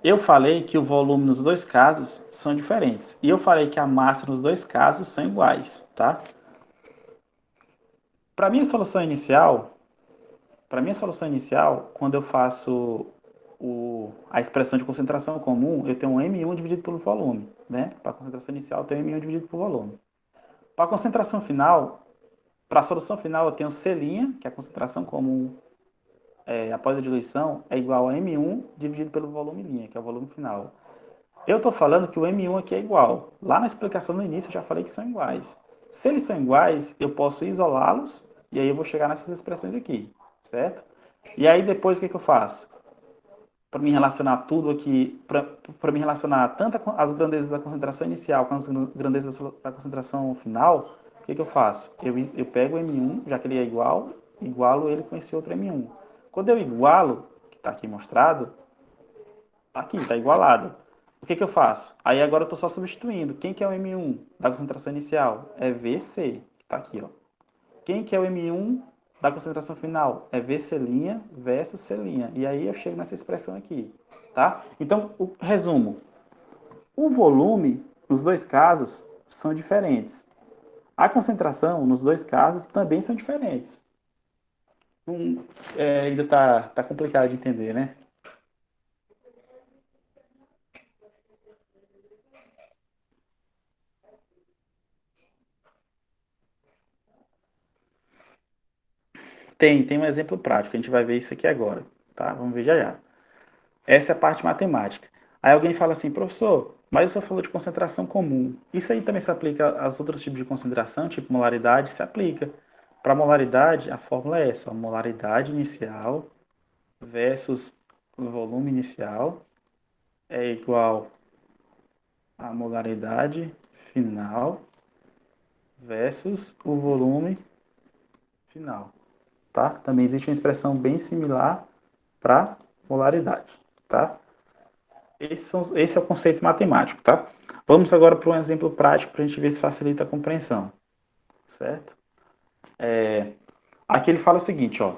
Eu falei que o volume nos dois casos são diferentes. E eu falei que a massa nos dois casos são iguais, tá? Para minha solução inicial, quando eu faço a expressão de concentração comum, eu tenho um M1 dividido pelo volume, né? Para a concentração inicial, eu tenho M1 dividido pelo volume. Para a concentração final, para a solução final, eu tenho C', que é a concentração comum após a diluição, é igual a M1 dividido pelo volume linha, que é o volume final. Eu estou falando que o M1 aqui é igual. Lá na explicação no início eu já falei que são iguais. Se eles são iguais, eu posso isolá-los e aí eu vou chegar nessas expressões aqui, certo? E aí depois o que eu faço? Para me relacionar tudo aqui, para me relacionar tanto as grandezas da concentração inicial com as grandezas da concentração final, o que eu faço? Eu pego o M1, já que ele é igual, igualo ele com esse outro M1. Quando eu igualo, que está aqui mostrado, está aqui, está igualado. O que eu faço? Aí agora eu estou só substituindo. Quem que é o M1 da concentração inicial? É VC, que está aqui, ó. Quem que é o M1 da concentração final? É VC' versus C'. E aí eu chego nessa expressão aqui, tá? Então, resumo. O volume, nos dois casos, são diferentes. A concentração, nos dois casos, também são diferentes. Ainda tá complicado de entender, né? Tem um exemplo prático, a gente vai ver isso aqui agora, tá? Vamos ver já já. Essa é a parte matemática. Aí alguém fala assim, professor, mas o senhor falou de concentração comum. Isso aí também se aplica aos outros tipos de concentração, tipo molaridade, se aplica. Para molaridade, a fórmula é essa, ó, molaridade inicial versus o volume inicial é igual a molaridade final versus o volume final, tá? Também existe uma expressão bem similar para molaridade, tá? Esse é o conceito matemático, tá? Vamos agora para um exemplo prático para a gente ver se facilita a compreensão, certo? Aqui ele fala o seguinte, ó.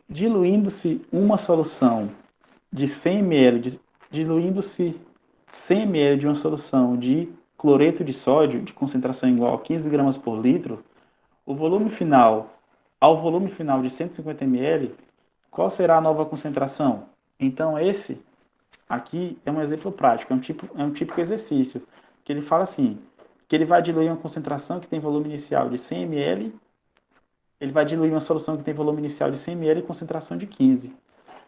Diluindo-se uma solução de 100 ml, diluindo-se 100 ml de uma solução de cloreto de sódio de concentração igual a 15 gramas por litro, o volume final, ao volume final de 150 ml, qual será a nova concentração? Então, esse aqui é um exemplo prático, é um típico exercício, que ele fala assim, que ele vai diluir uma concentração que tem volume inicial de 100 ml, ele vai diluir uma solução que tem volume inicial de 100 ml e concentração de 15.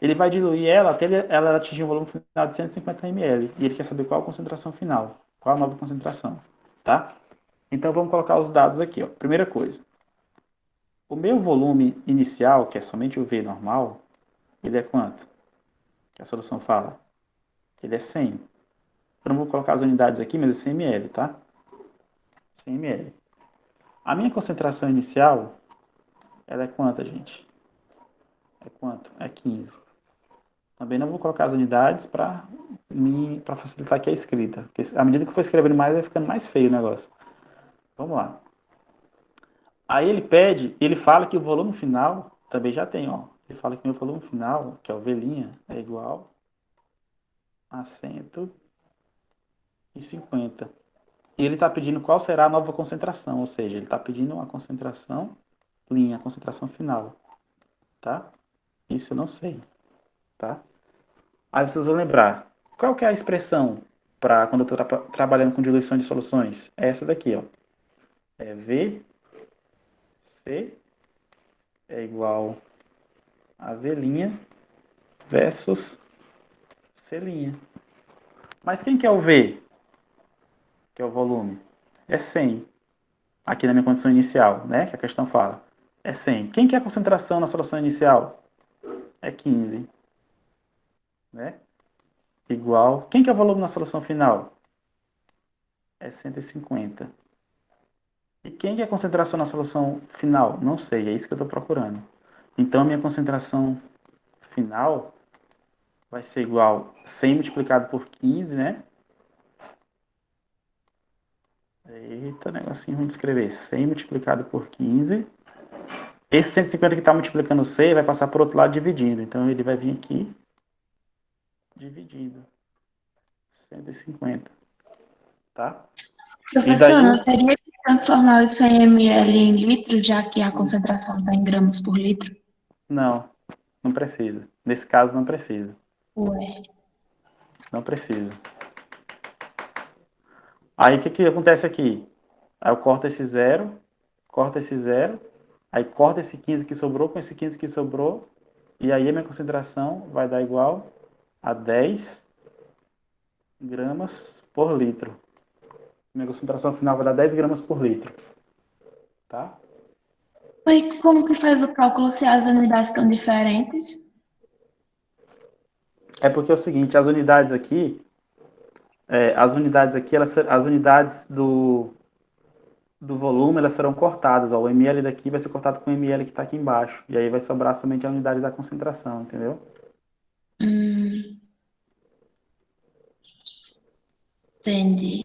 Ele vai diluir ela até ela atingir um volume final de 150 ml, e ele quer saber qual a concentração final, qual a nova concentração, tá? Então, vamos colocar os dados aqui, ó. Primeira coisa, o meu volume inicial, que é somente o V normal, ele é quanto? Que a solução fala? Ele é 100. Eu não vou colocar as unidades aqui, mas é 100 ml, tá? 100 ml. A minha concentração inicial, ela é quanta, gente? É quanto? É 15. Também não vou colocar as unidades para facilitar aqui a escrita. Porque à medida que eu for escrevendo mais, vai ficando mais feio o negócio. Vamos lá. Aí ele fala que o volume final, também já tem, ó. Ele fala que o meu volume final, que é o V', é igual a 150. E ele está pedindo qual será a nova concentração, ou seja, ele está pedindo uma concentração linha, a concentração final, tá? Isso eu não sei, tá? Aí vocês vão lembrar, qual que é a expressão para quando eu estou trabalhando com diluição de soluções? É essa daqui, ó. É V, C é igual a V' versus C'. Mas quem que é o V? Que é o volume? É 100. Aqui na minha condição inicial, né? Que a questão fala. É 100. Quem que é a concentração na solução inicial? É 15. Né? Igual. Quem que é o volume na solução final? É 150. E quem que é a concentração na solução final? Não sei, é isso que eu estou procurando. Então, a minha concentração final vai ser igual a 100 multiplicado por 15, né? Eita, negocinho ruim de escrever. 100 multiplicado por 15. Esse 150 que está multiplicando 100 vai passar por outro lado dividindo. Então, ele vai vir aqui dividindo. 150. Tá? E daí, Professor, não teria que transformar os 100 ml em litros, já que a concentração está em gramas por litro? não precisa. Nesse caso, não precisa. Ué. Não precisa. Aí, o que acontece aqui? Aí eu corto esse zero, aí corto esse 15 que sobrou com esse 15 que sobrou, e aí a minha concentração vai dar igual a 10 gramas por litro. Minha concentração final vai dar 10 gramas por litro. Tá? Mas como que faz o cálculo se as unidades estão diferentes? É porque é o seguinte, as unidades aqui, as unidades do volume, elas serão cortadas. Ó. O ml daqui vai ser cortado com o ml que está aqui embaixo. E aí vai sobrar somente a unidade da concentração, entendeu? Entendi.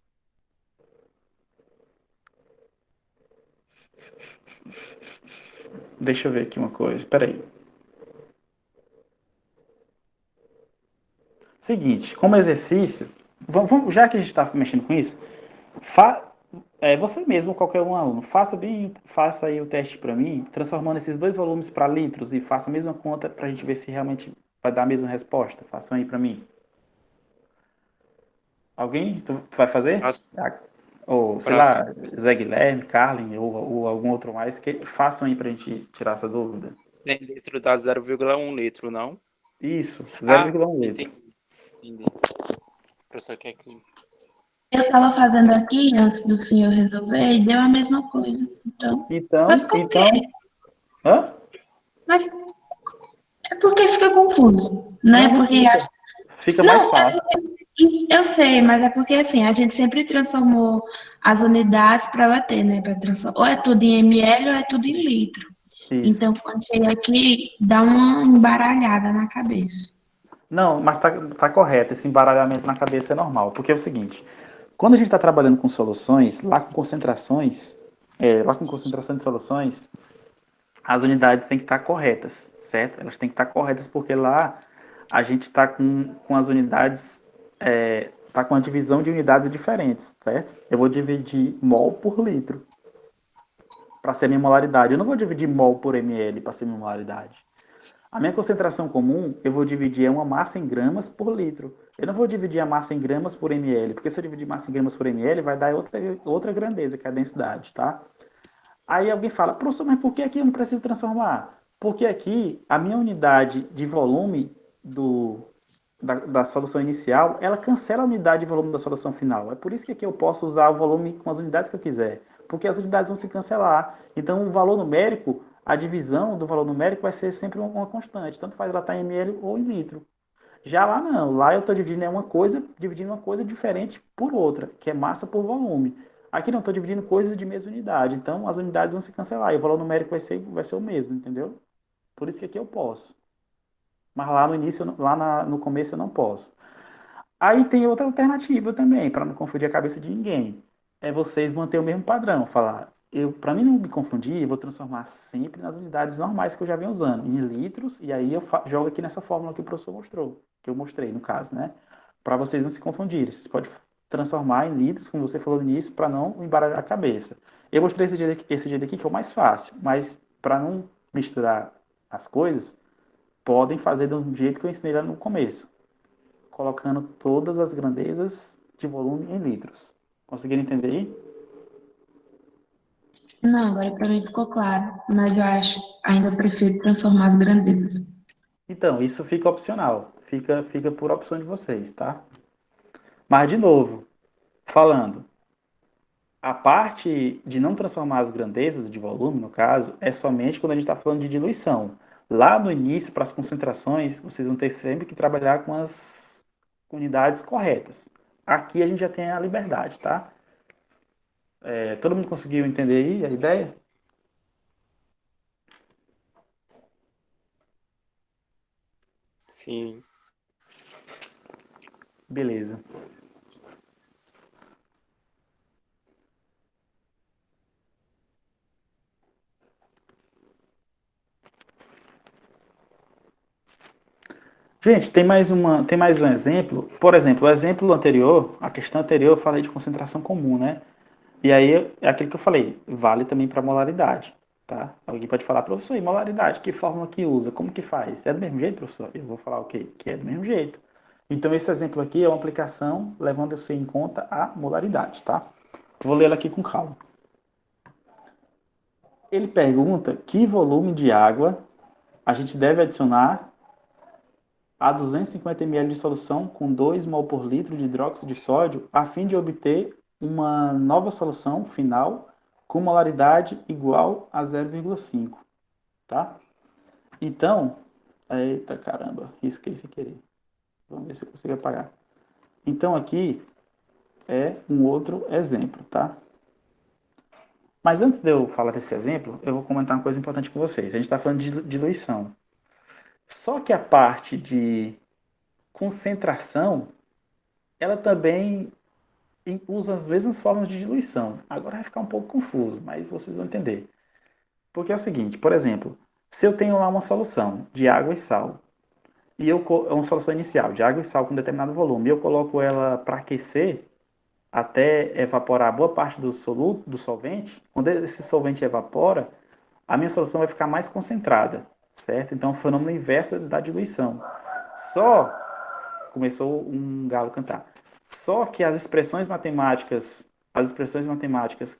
Deixa eu ver aqui uma coisa. Espera aí. Seguinte, como exercício, já que a gente está mexendo com isso, você mesmo, qualquer um aluno, faça aí o teste para mim, transformando esses dois volumes para litros e faça a mesma conta para a gente ver se realmente vai dar a mesma resposta. Façam aí para mim. Alguém? Tu vai fazer? Ou, sei lá, Zé Guilherme, Carlin ou algum outro mais, que façam aí para a gente tirar essa dúvida. 100 litros dá 0,1 litro, não? Isso, Ah, 0,1 litro. entendi. O professor quer que... Eu estava fazendo aqui antes do senhor resolver e deu a mesma coisa. Então, mas Então, por quê? então, hã? Mas é porque fica confuso, né? Não, não Porque fica. Fica mais não, fácil. eu sei, mas é porque assim, a gente sempre transformou as unidades para bater, né? Para transformar, ou é tudo em ml ou é tudo em litro. Isso. Então, quando chega aqui, dá uma embaralhada na cabeça. Não, mas tá correto. Esse embaralhamento na cabeça é normal. Porque é o seguinte: quando a gente está trabalhando com soluções, lá com concentração de soluções, as unidades têm que estar corretas, certo? Elas têm que estar corretas porque lá a gente está com as unidades, tá com a divisão de unidades diferentes, certo? Eu vou dividir mol por litro para ser minha molaridade. Eu não vou dividir mol por ml para ser minha molaridade. A minha concentração comum, eu vou dividir uma massa em gramas por litro. Eu não vou dividir a massa em gramas por ml, porque se eu dividir massa em gramas por ml, vai dar outra grandeza, que é a densidade, tá? Aí alguém fala, professor, mas por que aqui eu não preciso transformar? Porque aqui a minha unidade de volume da solução inicial, ela cancela a unidade de volume da solução final. É por isso que aqui eu posso usar o volume com as unidades que eu quiser, porque as unidades vão se cancelar. Então o valor numérico, a divisão do valor numérico vai ser sempre uma constante, tanto faz ela estar em ml ou em litro. Já lá não, lá eu estou dividindo uma coisa diferente por outra, que é massa por volume. Aqui não, estou dividindo coisas de mesma unidade, então as unidades vão se cancelar e o valor numérico vai ser o mesmo, entendeu? Por isso que aqui eu posso. Mas lá no início, no começo eu não posso. Aí tem outra alternativa também, para não confundir a cabeça de ninguém. É vocês manter o mesmo padrão, falar, para mim não me confundir, eu vou transformar sempre nas unidades normais que eu já venho usando, em litros, e aí eu jogo aqui nessa fórmula que o professor mostrou, que eu mostrei no caso, né? Para vocês não se confundirem. Vocês podem transformar em litros, como você falou no início, para não embaralhar a cabeça. Eu mostrei esse jeito aqui que é o mais fácil, mas para não misturar as coisas, podem fazer do jeito que eu ensinei lá no começo, colocando todas as grandezas de volume em litros. Conseguiram entender aí? Não, agora para mim ficou claro, mas eu acho, ainda prefiro transformar as grandezas. Então, isso fica opcional. Fica por opção de vocês, tá? Mas, de novo, falando, a parte de não transformar as grandezas de volume, no caso, é somente quando a gente está falando de diluição. Lá no início, para as concentrações, vocês vão ter sempre que trabalhar com as unidades corretas. Aqui a gente já tem a liberdade, tá? Todo mundo conseguiu entender aí a ideia? Sim. Beleza. Gente, tem mais um exemplo. Por exemplo, o exemplo anterior, a questão anterior, eu falei de concentração comum, né? E aí é aquilo que eu falei, vale também para molaridade, tá? Alguém pode falar, professor, e molaridade, que fórmula que usa? Como que faz? É do mesmo jeito, professor? Eu vou falar o quê? Que é do mesmo jeito. Então esse exemplo aqui é uma aplicação levando você em conta a molaridade, tá? Vou ler ela aqui com calma. Ele pergunta que volume de água a gente deve adicionar a 250 ml de solução com 2 mol por litro de hidróxido de sódio, a fim de obter uma nova solução final com molaridade igual a 0,5, tá? Então, eita caramba, risquei sem querer. Vamos ver se eu consigo apagar. Então aqui é um outro exemplo, tá? Mas antes de eu falar desse exemplo, eu vou comentar uma coisa importante com vocês. A gente está falando de diluição. Só que a parte de concentração, ela também usa as mesmas formas de diluição. Agora vai ficar um pouco confuso, mas vocês vão entender. Porque é o seguinte, por exemplo, se eu tenho lá uma solução de água e sal, e é uma solução inicial de água e sal com determinado volume, e eu coloco ela para aquecer até evaporar boa parte do soluto, do solvente, quando esse solvente evapora, a minha solução vai ficar mais concentrada, certo? Então, é um fenômeno inverso da diluição. Só começou um galo cantar. Só que as expressões matemáticas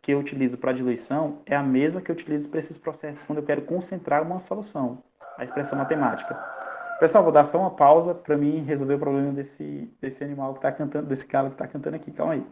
que eu utilizo para diluição é a mesma que eu utilizo para esses processos quando eu quero concentrar uma solução, a expressão matemática. Pessoal, vou dar só uma pausa para mim resolver o problema desse animal que tá cantando, desse galo que tá cantando aqui. Calma aí.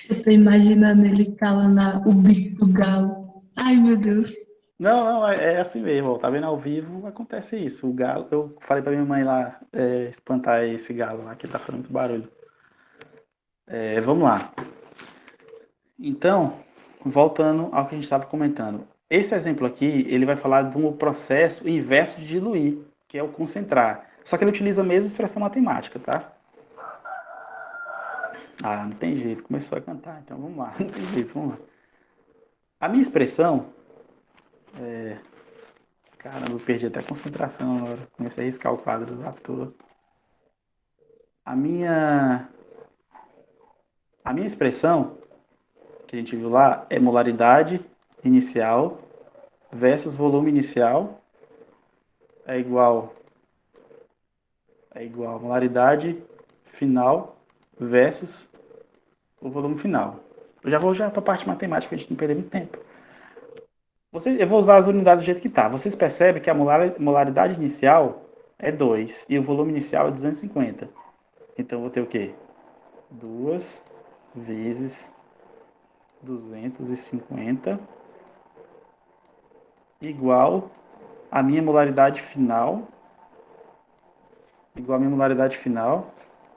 Eu tô imaginando ele calando o bico do galo. Ai, meu Deus. Não, não, é assim mesmo. Ó, tá vendo ao vivo, acontece isso. O galo, eu falei pra minha mãe lá espantar esse galo lá, que tá fazendo muito barulho. Vamos lá. Então, voltando ao que a gente estava comentando. Esse exemplo aqui, ele vai falar de um processo inverso de diluir, que é o concentrar. Só que ele utiliza a mesma expressão matemática, tá? Ah, não tem jeito, começou a cantar, então vamos lá, não tem jeito, vamos lá. A minha expressão, caramba, eu perdi até a concentração agora, comecei a riscar o quadro à toa. A minha expressão, que a gente viu lá, é molaridade inicial versus volume inicial é igual a molaridade final versus o volume final. Eu já vou para a parte matemática, a gente não perder muito tempo. Eu vou usar as unidades do jeito que está. Vocês percebem que a molaridade inicial é 2 e o volume inicial é 250. Então eu vou ter o quê? 2 vezes 250 igual a minha molaridade final,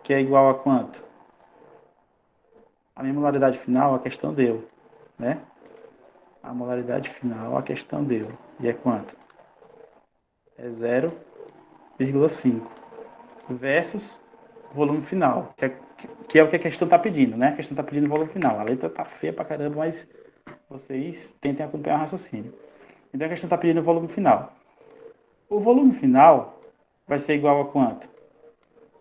que é igual a quanto? A minha molaridade final, a questão deu, né? A molaridade final, a questão deu. E é quanto? É 0,5 versus volume final, que é o que a questão está pedindo, né? A questão está pedindo volume final. A letra tá feia pra caramba, mas vocês tentem acompanhar o raciocínio. Então a questão está pedindo o volume final. O volume final vai ser igual a quanto?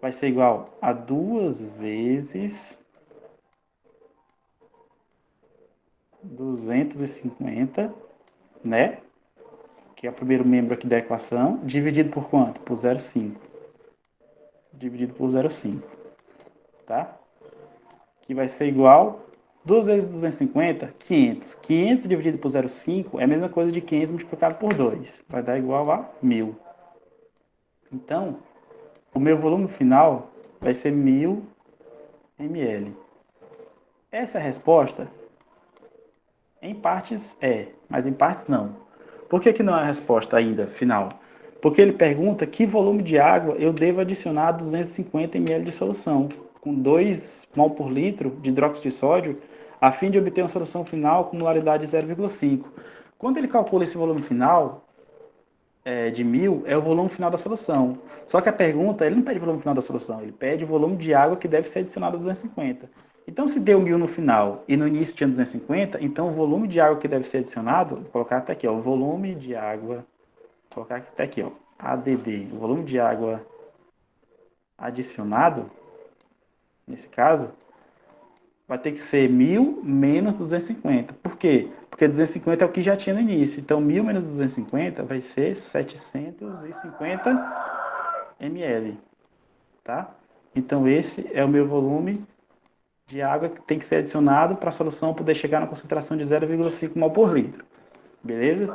Vai ser igual a 2 vezes 250, né? Que é o primeiro membro aqui da equação, dividido por quanto? Por 0,5. Dividido por 0,5, tá? Que vai ser igual 2 vezes 250, 500. 500 dividido por 0,5 é a mesma coisa de 500 multiplicado por 2. Vai dar igual a 1000. Então, o meu volume final vai ser 1000 ml. Essa resposta, em partes mas em partes não. Por que não é a resposta ainda final? Porque ele pergunta que volume de água eu devo adicionar a 250 ml de solução, com 2 mol por litro de hidróxido de sódio, a fim de obter uma solução final com molaridade de 0,5. Quando ele calcula esse volume final, de 1000, é o volume final da solução. Só que a pergunta, ele não pede o volume final da solução, ele pede o volume de água que deve ser adicionado a 250. Então, se deu 1000 no final e no início tinha 250, então o volume de água que deve ser adicionado, vou colocar até aqui, ó, o volume de água, vou colocar até aqui, ó, ADD, o volume de água adicionado, nesse caso, vai ter que ser 1000 menos 250. Por quê? Porque 250 é o que já tinha no início. Então, 1000 menos 250 vai ser 750 ml. Tá? Então, esse é o meu volume de água que tem que ser adicionado para a solução poder chegar na concentração de 0,5 mol por litro. Beleza?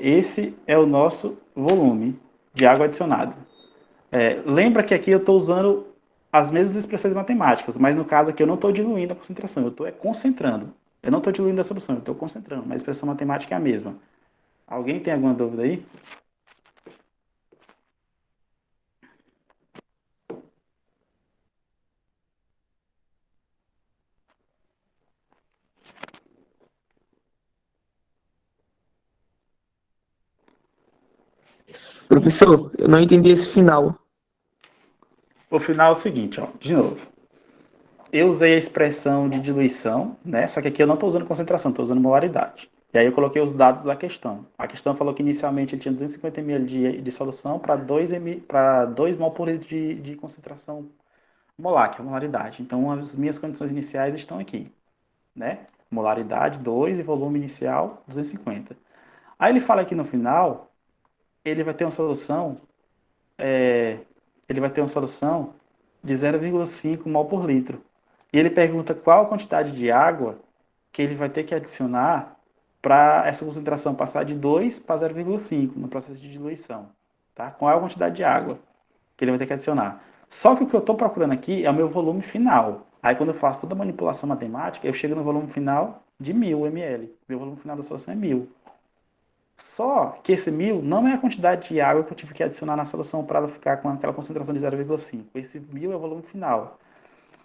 Esse é o nosso volume de água adicionado. Lembra que aqui eu estou usando as mesmas expressões matemáticas, mas no caso aqui eu não estou diluindo a concentração, eu estou concentrando. Eu não estou diluindo a solução, eu estou concentrando, mas a expressão matemática é a mesma. Alguém tem alguma dúvida aí? Professor, eu não entendi esse final. O final é o seguinte, ó, de novo. Eu usei a expressão de diluição, né? Só que aqui eu não estou usando concentração, estou usando molaridade. E aí eu coloquei os dados da questão. A questão falou que inicialmente ele tinha 250 ml de solução para 2 mol por litro de concentração molar, que é a molaridade. Então, as minhas condições iniciais estão aqui, né? Molaridade 2 e volume inicial 250. Aí ele fala aqui no final, ele vai ter uma solução, ele vai ter uma solução de 0,5 mol por litro. E ele pergunta qual a quantidade de água que ele vai ter que adicionar para essa concentração passar de 2 para 0,5 no processo de diluição. Tá? Qual é a quantidade de água que ele vai ter que adicionar? Só que o que eu estou procurando aqui é o meu volume final. Aí quando eu faço toda a manipulação matemática, eu chego no volume final de 1000 ml. Meu volume final da solução é 1000. Só que esse 1000 não é a quantidade de água que eu tive que adicionar na solução para ela ficar com aquela concentração de 0,5. Esse 1000 é o volume final.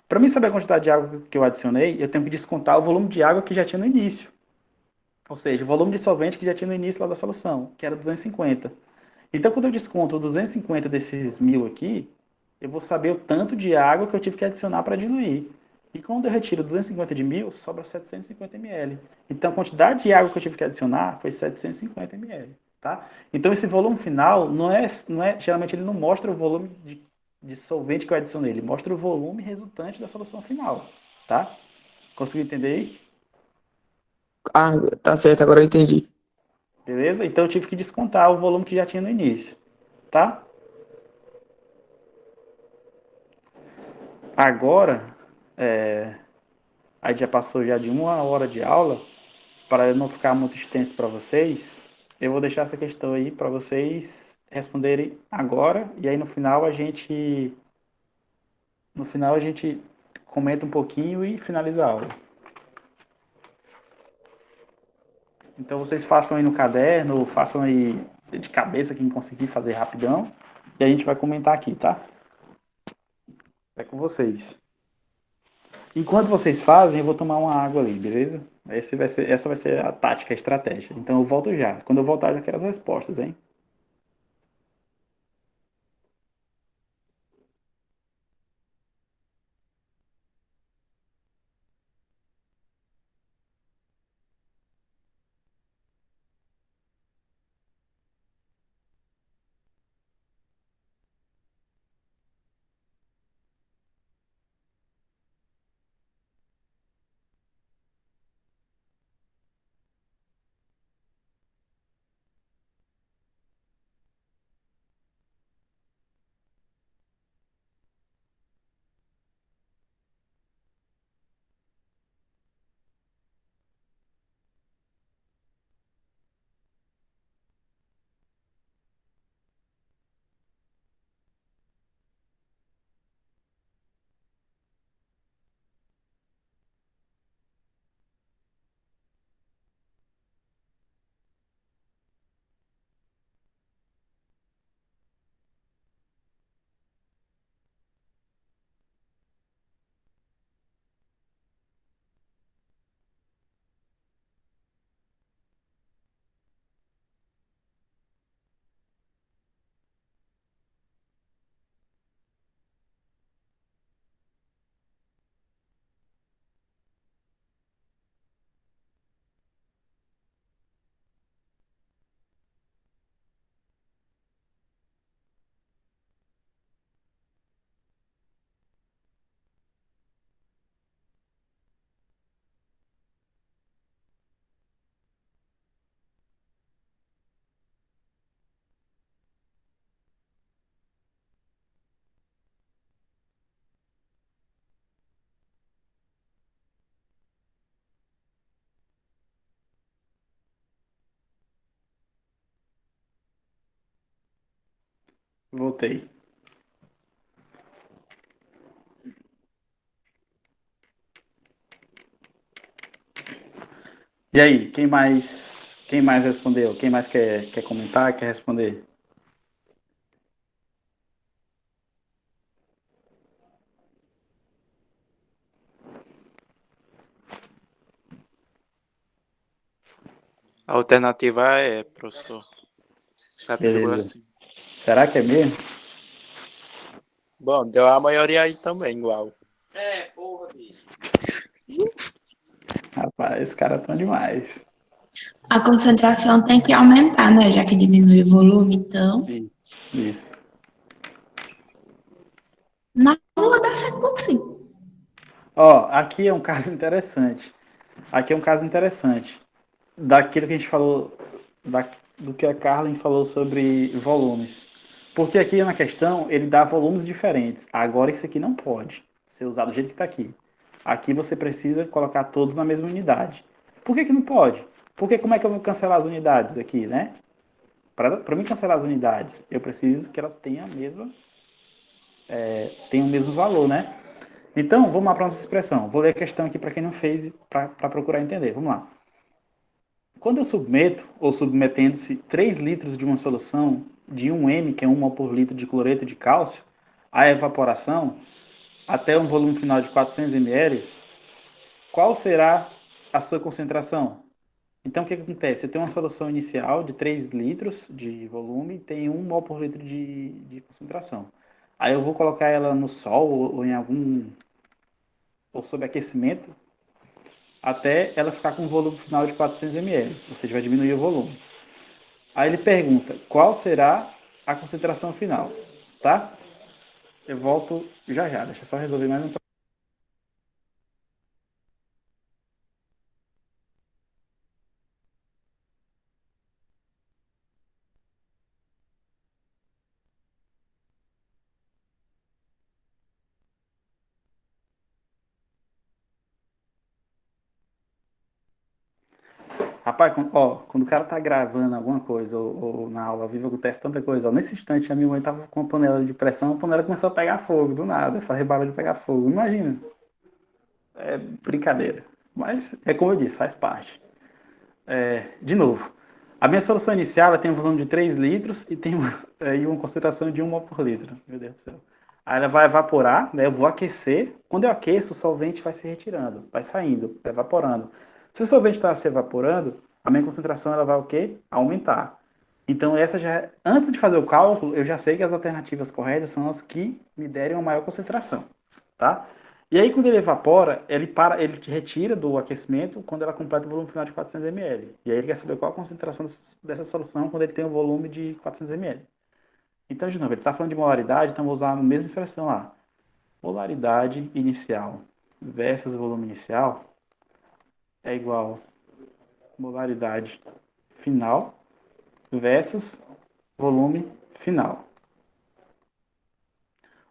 Para mim saber a quantidade de água que eu adicionei, eu tenho que descontar o volume de água que já tinha no início. Ou seja, o volume de solvente que já tinha no início lá da solução, que era 250. Então, quando eu desconto 250 desses 1000 aqui, eu vou saber o tanto de água que eu tive que adicionar para diluir. E quando eu retiro 250 de 1000, sobra 750 ml. Então, a quantidade de água que eu tive que adicionar foi 750 ml. Tá? Então, esse volume final, geralmente ele não mostra o volume de solvente que eu adicionei, ele mostra o volume resultante da solução final. Tá? Conseguiu entender aí? Ah, tá certo, agora eu entendi. Beleza? Então, eu tive que descontar o volume que já tinha no início. Tá? Agora, aí já passou já de 1 hora de aula, para eu não ficar muito extenso para vocês, eu vou deixar essa questão aí para vocês responderem agora, e aí no final a gente comenta um pouquinho e finaliza a aula. Então vocês façam aí no caderno, façam aí de cabeça quem conseguir fazer rapidão, e a gente vai comentar aqui, tá? É com vocês. Enquanto vocês fazem, eu vou tomar uma água ali, beleza? Essa vai ser a tática, a estratégia. Então eu volto já. Quando eu voltar, eu já quero as respostas, hein? Voltei. E aí, quem mais respondeu? Quem mais quer comentar, quer responder? A alternativa é, professor, Beleza. 7,5. Será que é mesmo? Bom, deu a maioria aí também, igual. Rapaz, esse cara é tão demais. A concentração tem que aumentar, né? Já que diminui o volume, então. Isso. Na rua da 7,5. Ó, aqui é um caso interessante. Aqui é um caso interessante. Daquilo que a gente falou, do que a Carlin falou sobre volumes. Porque aqui na questão, ele dá volumes diferentes. Agora isso aqui não pode ser usado do jeito que está aqui. Aqui você precisa colocar todos na mesma unidade. Por que que não pode? Porque como é que eu vou cancelar as unidades aqui, né? Para mim cancelar as unidades, eu preciso que elas tenham tenham o mesmo valor, né? Então, vamos lá para a nossa expressão. Vou ler a questão aqui para quem não fez, para procurar entender. Vamos lá. Quando eu submeto, ou submetendo-se 3 litros de uma solução de 1 m, que é 1 mol por litro de cloreto de cálcio, à evaporação, até um volume final de 400 ml, qual será a sua concentração? Então, o que acontece? Eu tenho uma solução inicial de 3 litros de volume e tem 1 mol por litro de concentração. Aí eu vou colocar ela no sol ou em algum... ou sob aquecimento, até ela ficar com um volume final de 400 ml, ou seja, vai diminuir o volume. Aí ele pergunta, qual será a concentração final, tá? Eu volto já já, deixa eu só resolver mais um problema. Rapaz, quando o cara tá gravando alguma coisa, ou na aula ao vivo acontece tanta coisa, ó, nesse instante a minha mãe tava com uma panela de pressão, a panela começou a pegar fogo, do nada, fazer barulho de pegar fogo, imagina. É brincadeira. Mas é como eu disse, faz parte. De novo, a minha solução inicial ela tem um volume de 3 litros e tem uma concentração de 1 mol por litro. Meu Deus do céu. Aí ela vai evaporar, né? Eu vou aquecer. Quando eu aqueço, o solvente vai se retirando, vai saindo, vai evaporando. Se o solvente está se evaporando, a minha concentração ela vai o quê? Aumentar. Então, essa já, antes de fazer o cálculo, eu já sei que as alternativas corretas são as que me derem uma maior concentração, tá? E aí, quando ele evapora, ele retira do aquecimento quando ela completa o volume final de 400 ml. E aí ele quer saber qual a concentração dessa solução quando ele tem um volume de 400 ml. Então, de novo, ele está falando de molaridade, então vou usar a mesma expressão lá. Molaridade inicial versus volume inicial é igual a molaridade final versus volume final.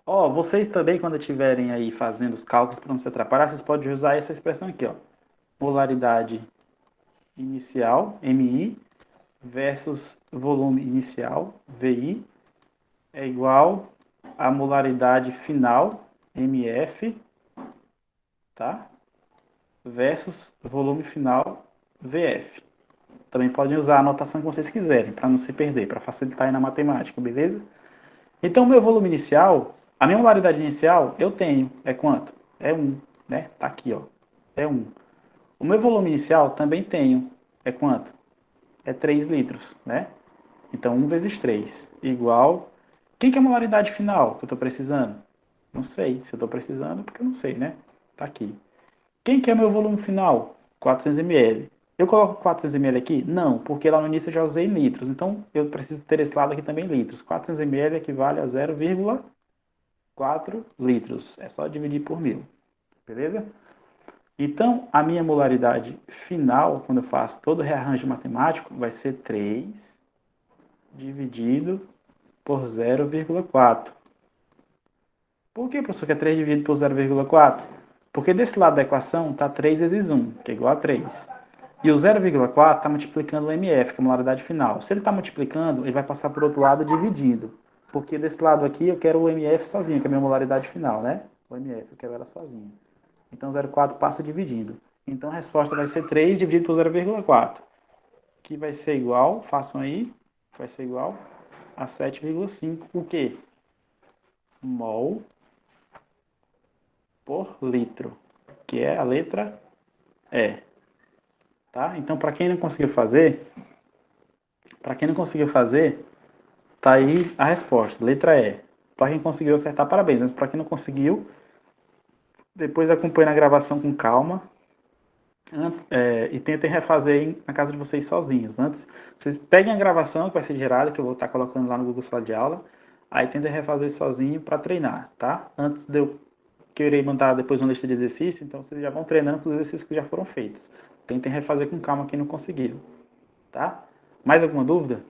Ó, vocês também, quando estiverem aí fazendo os cálculos para não se atrapalhar, vocês podem usar essa expressão aqui, ó. Molaridade inicial, MI, versus volume inicial, VI, é igual a molaridade final, MF, tá? Versus volume final, VF. Também podem usar a notação que vocês quiserem, para não se perder, para facilitar aí na matemática, beleza? Então, o meu volume inicial, a minha molaridade inicial, eu tenho, é quanto? É 1, né? Tá aqui, ó, é 1. O meu volume inicial também tenho, é quanto? É 3 litros, né? Então, 1 vezes 3, igual... Quem que é a molaridade final que eu estou precisando? Não sei. Se eu estou precisando, porque eu não sei, né? Tá aqui. Quem que é meu volume final? 400 ml. Eu coloco 400 ml aqui? Não, porque lá no início eu já usei litros. Então, eu preciso ter esse lado aqui também litros. 400 ml equivale a 0,4 litros. É só dividir por 1000. Beleza? Então, a minha molaridade final, quando eu faço todo o rearranjo matemático, vai ser 3 dividido por 0,4. Por que, professor, que é 3 dividido por 0,4? Porque desse lado da equação está 3 vezes 1, que é igual a 3. E o 0,4 está multiplicando o MF, que é a molaridade final. Se ele está multiplicando, ele vai passar por outro lado dividindo. Porque desse lado aqui eu quero o MF sozinho, que é a minha molaridade final, né? O MF, eu quero ela sozinha. Então 0,4 passa dividindo. Então a resposta vai ser 3 dividido por 0,4. Que vai ser igual, façam aí, vai ser igual a 7,5. O quê? Mol por litro, que é a letra E. Tá? Então, para quem não conseguiu fazer, tá aí a resposta, letra E. Para quem conseguiu acertar, parabéns. Mas para quem não conseguiu, depois acompanhe na gravação com calma. E tentem refazer aí na casa de vocês sozinhos. Antes, vocês peguem a gravação que vai ser gerada, que eu vou estar colocando lá no Google Sala de Aula. Aí tentem refazer sozinho para treinar, tá? Antes de eu que eu irei mandar depois uma lista de exercícios, então vocês já vão treinando com os exercícios que já foram feitos. Tentem refazer com calma quem não conseguiu, tá? Mais alguma dúvida?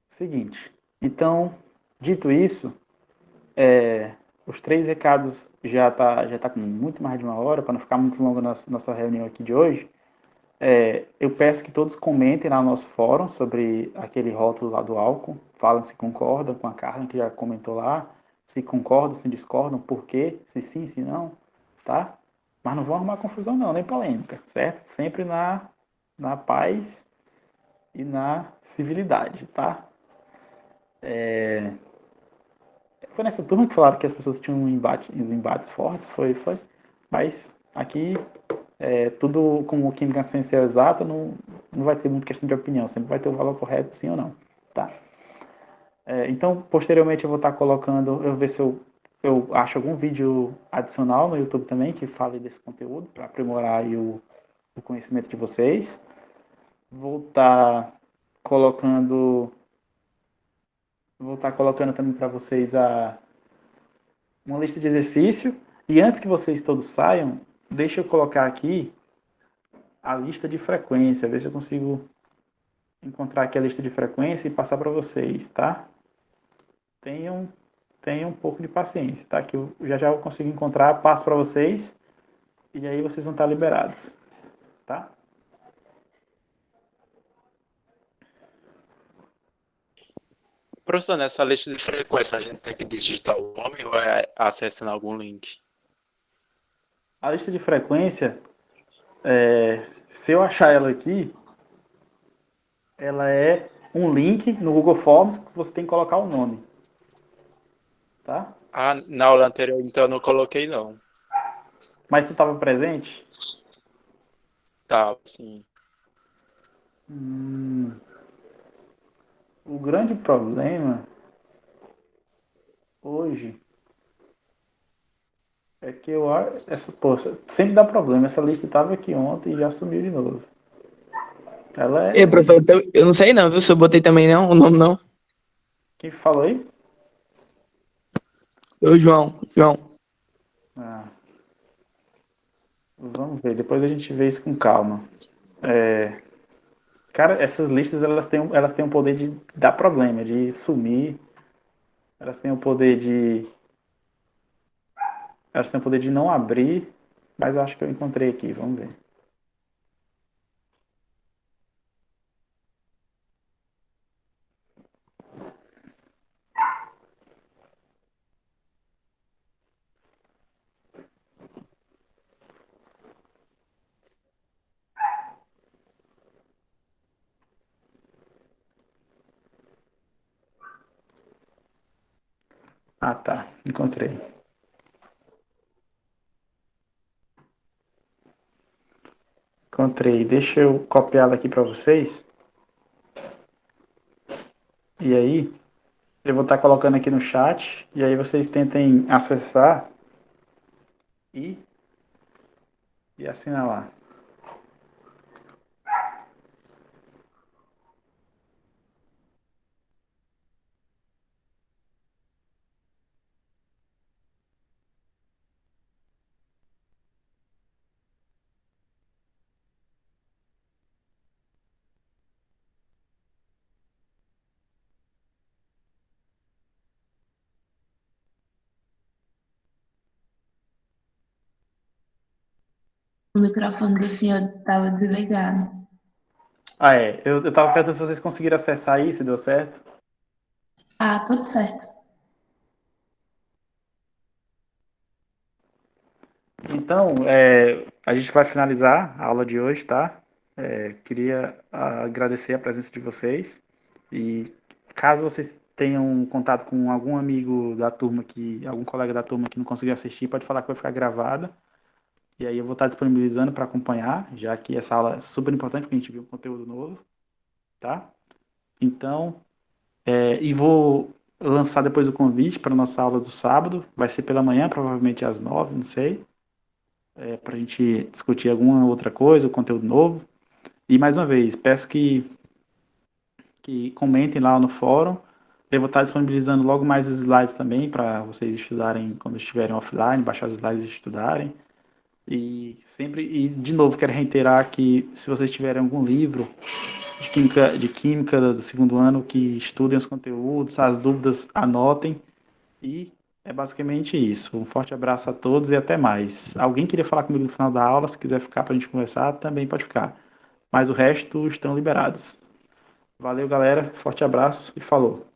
Seguinte, então, dito isso, os 3 recados já tá com muito mais de 1 hora, para não ficar muito longa nossa reunião aqui de hoje. Eu peço que todos comentem lá no nosso fórum sobre aquele rótulo lá do álcool, falem se concordam com a Carla, que já comentou lá, se concordam, se discordam, por quê, se sim, se não, tá? Mas não vão arrumar confusão não, nem polêmica, certo? Sempre na paz e na civilidade, tá? Foi nessa turma que falaram que as pessoas tinham uns embates fortes, foi. Mas aqui, tudo como química ciência exata, não vai ter muita questão de opinião, sempre vai ter o valor correto, sim ou não, tá? Então, posteriormente eu vou estar colocando, eu vou ver se eu acho algum vídeo adicional no YouTube também que fale desse conteúdo, para aprimorar aí o conhecimento de vocês. Vou estar colocando também para vocês uma lista de exercício. E antes que vocês todos saiam, deixa eu colocar aqui a lista de frequência, ver se eu consigo encontrar aqui a lista de frequência e passar para vocês, tá? Tenham um pouco de paciência, tá? Que eu já eu consigo encontrar, passo para vocês e aí vocês vão estar liberados, tá? Professor, nessa lista de frequência a gente tem que digitar o nome ou é acessando algum link? A lista de frequência, se eu achar ela aqui, ela é um link no Google Forms que você tem que colocar o nome, tá? Ah, na aula anterior então eu não coloquei não. Mas você estava presente? Tá, sim. O grande problema hoje é que poxa, sempre dá problema. Essa lista estava aqui ontem e já sumiu de novo. Ela é. Professor, então, eu não sei não, viu? Se eu botei também não, o nome não. Quem falou aí? O João. Ah, vamos ver, depois a gente vê isso com calma. Cara, essas listas elas têm o poder de dar problema, de sumir. Elas têm o poder de. Elas têm o poder de não abrir. Mas eu acho que eu encontrei aqui, vamos ver. Ah, tá. Encontrei. Encontrei. Deixa eu copiá-la aqui para vocês. E aí, eu vou estar colocando aqui no chat. E aí vocês tentem acessar e assinar lá. O microfone do senhor estava desligado. Ah, eu estava perguntando se vocês conseguiram acessar aí, se deu certo. Ah, tudo certo. Então, a gente vai finalizar a aula de hoje, tá? Queria agradecer a presença de vocês. E caso vocês tenham contato com algum amigo da turma algum colega da turma que não conseguiu assistir, pode falar que vai ficar gravada. E aí eu vou estar disponibilizando para acompanhar, já que essa aula é super importante, porque a gente viu um conteúdo novo, tá? Então, e vou lançar depois o convite para a nossa aula do sábado. Vai ser pela manhã, provavelmente às 9, não sei. Para a gente discutir alguma outra coisa, o conteúdo novo. E mais uma vez, peço que que comentem lá no fórum. Eu vou estar disponibilizando logo mais os slides também para vocês estudarem quando estiverem offline, baixar os slides e estudarem. E de novo, quero reiterar que se vocês tiverem algum livro de química do segundo ano, que estudem os conteúdos, as dúvidas, anotem. E é basicamente isso. Um forte abraço a todos e até mais. Alguém queria falar comigo no final da aula, se quiser ficar para a gente conversar, também pode ficar. Mas o resto estão liberados. Valeu, galera. Forte abraço e falou.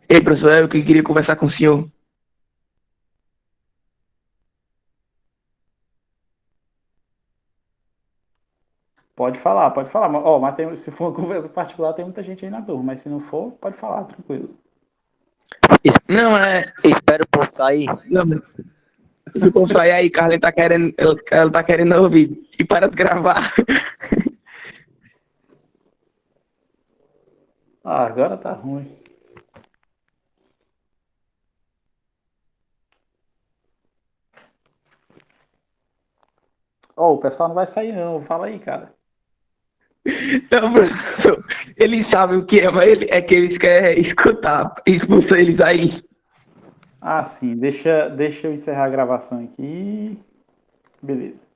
Ei, professor, eu que queria conversar com o senhor. Pode falar, pode falar. Mas se for uma conversa particular, tem muita gente aí na turma. Mas se não for, pode falar, tranquilo. Não, Espero por sair. Não, se for sair aí, Carlinhos tá querendo. Ela tá querendo ouvir. E para de gravar. Agora tá ruim. O pessoal não vai sair não. Fala aí, cara. Não, professor, eles sabem o que é, mas é que eles querem escutar. Expulsa eles aí. Sim. Deixa eu encerrar a gravação aqui. Beleza.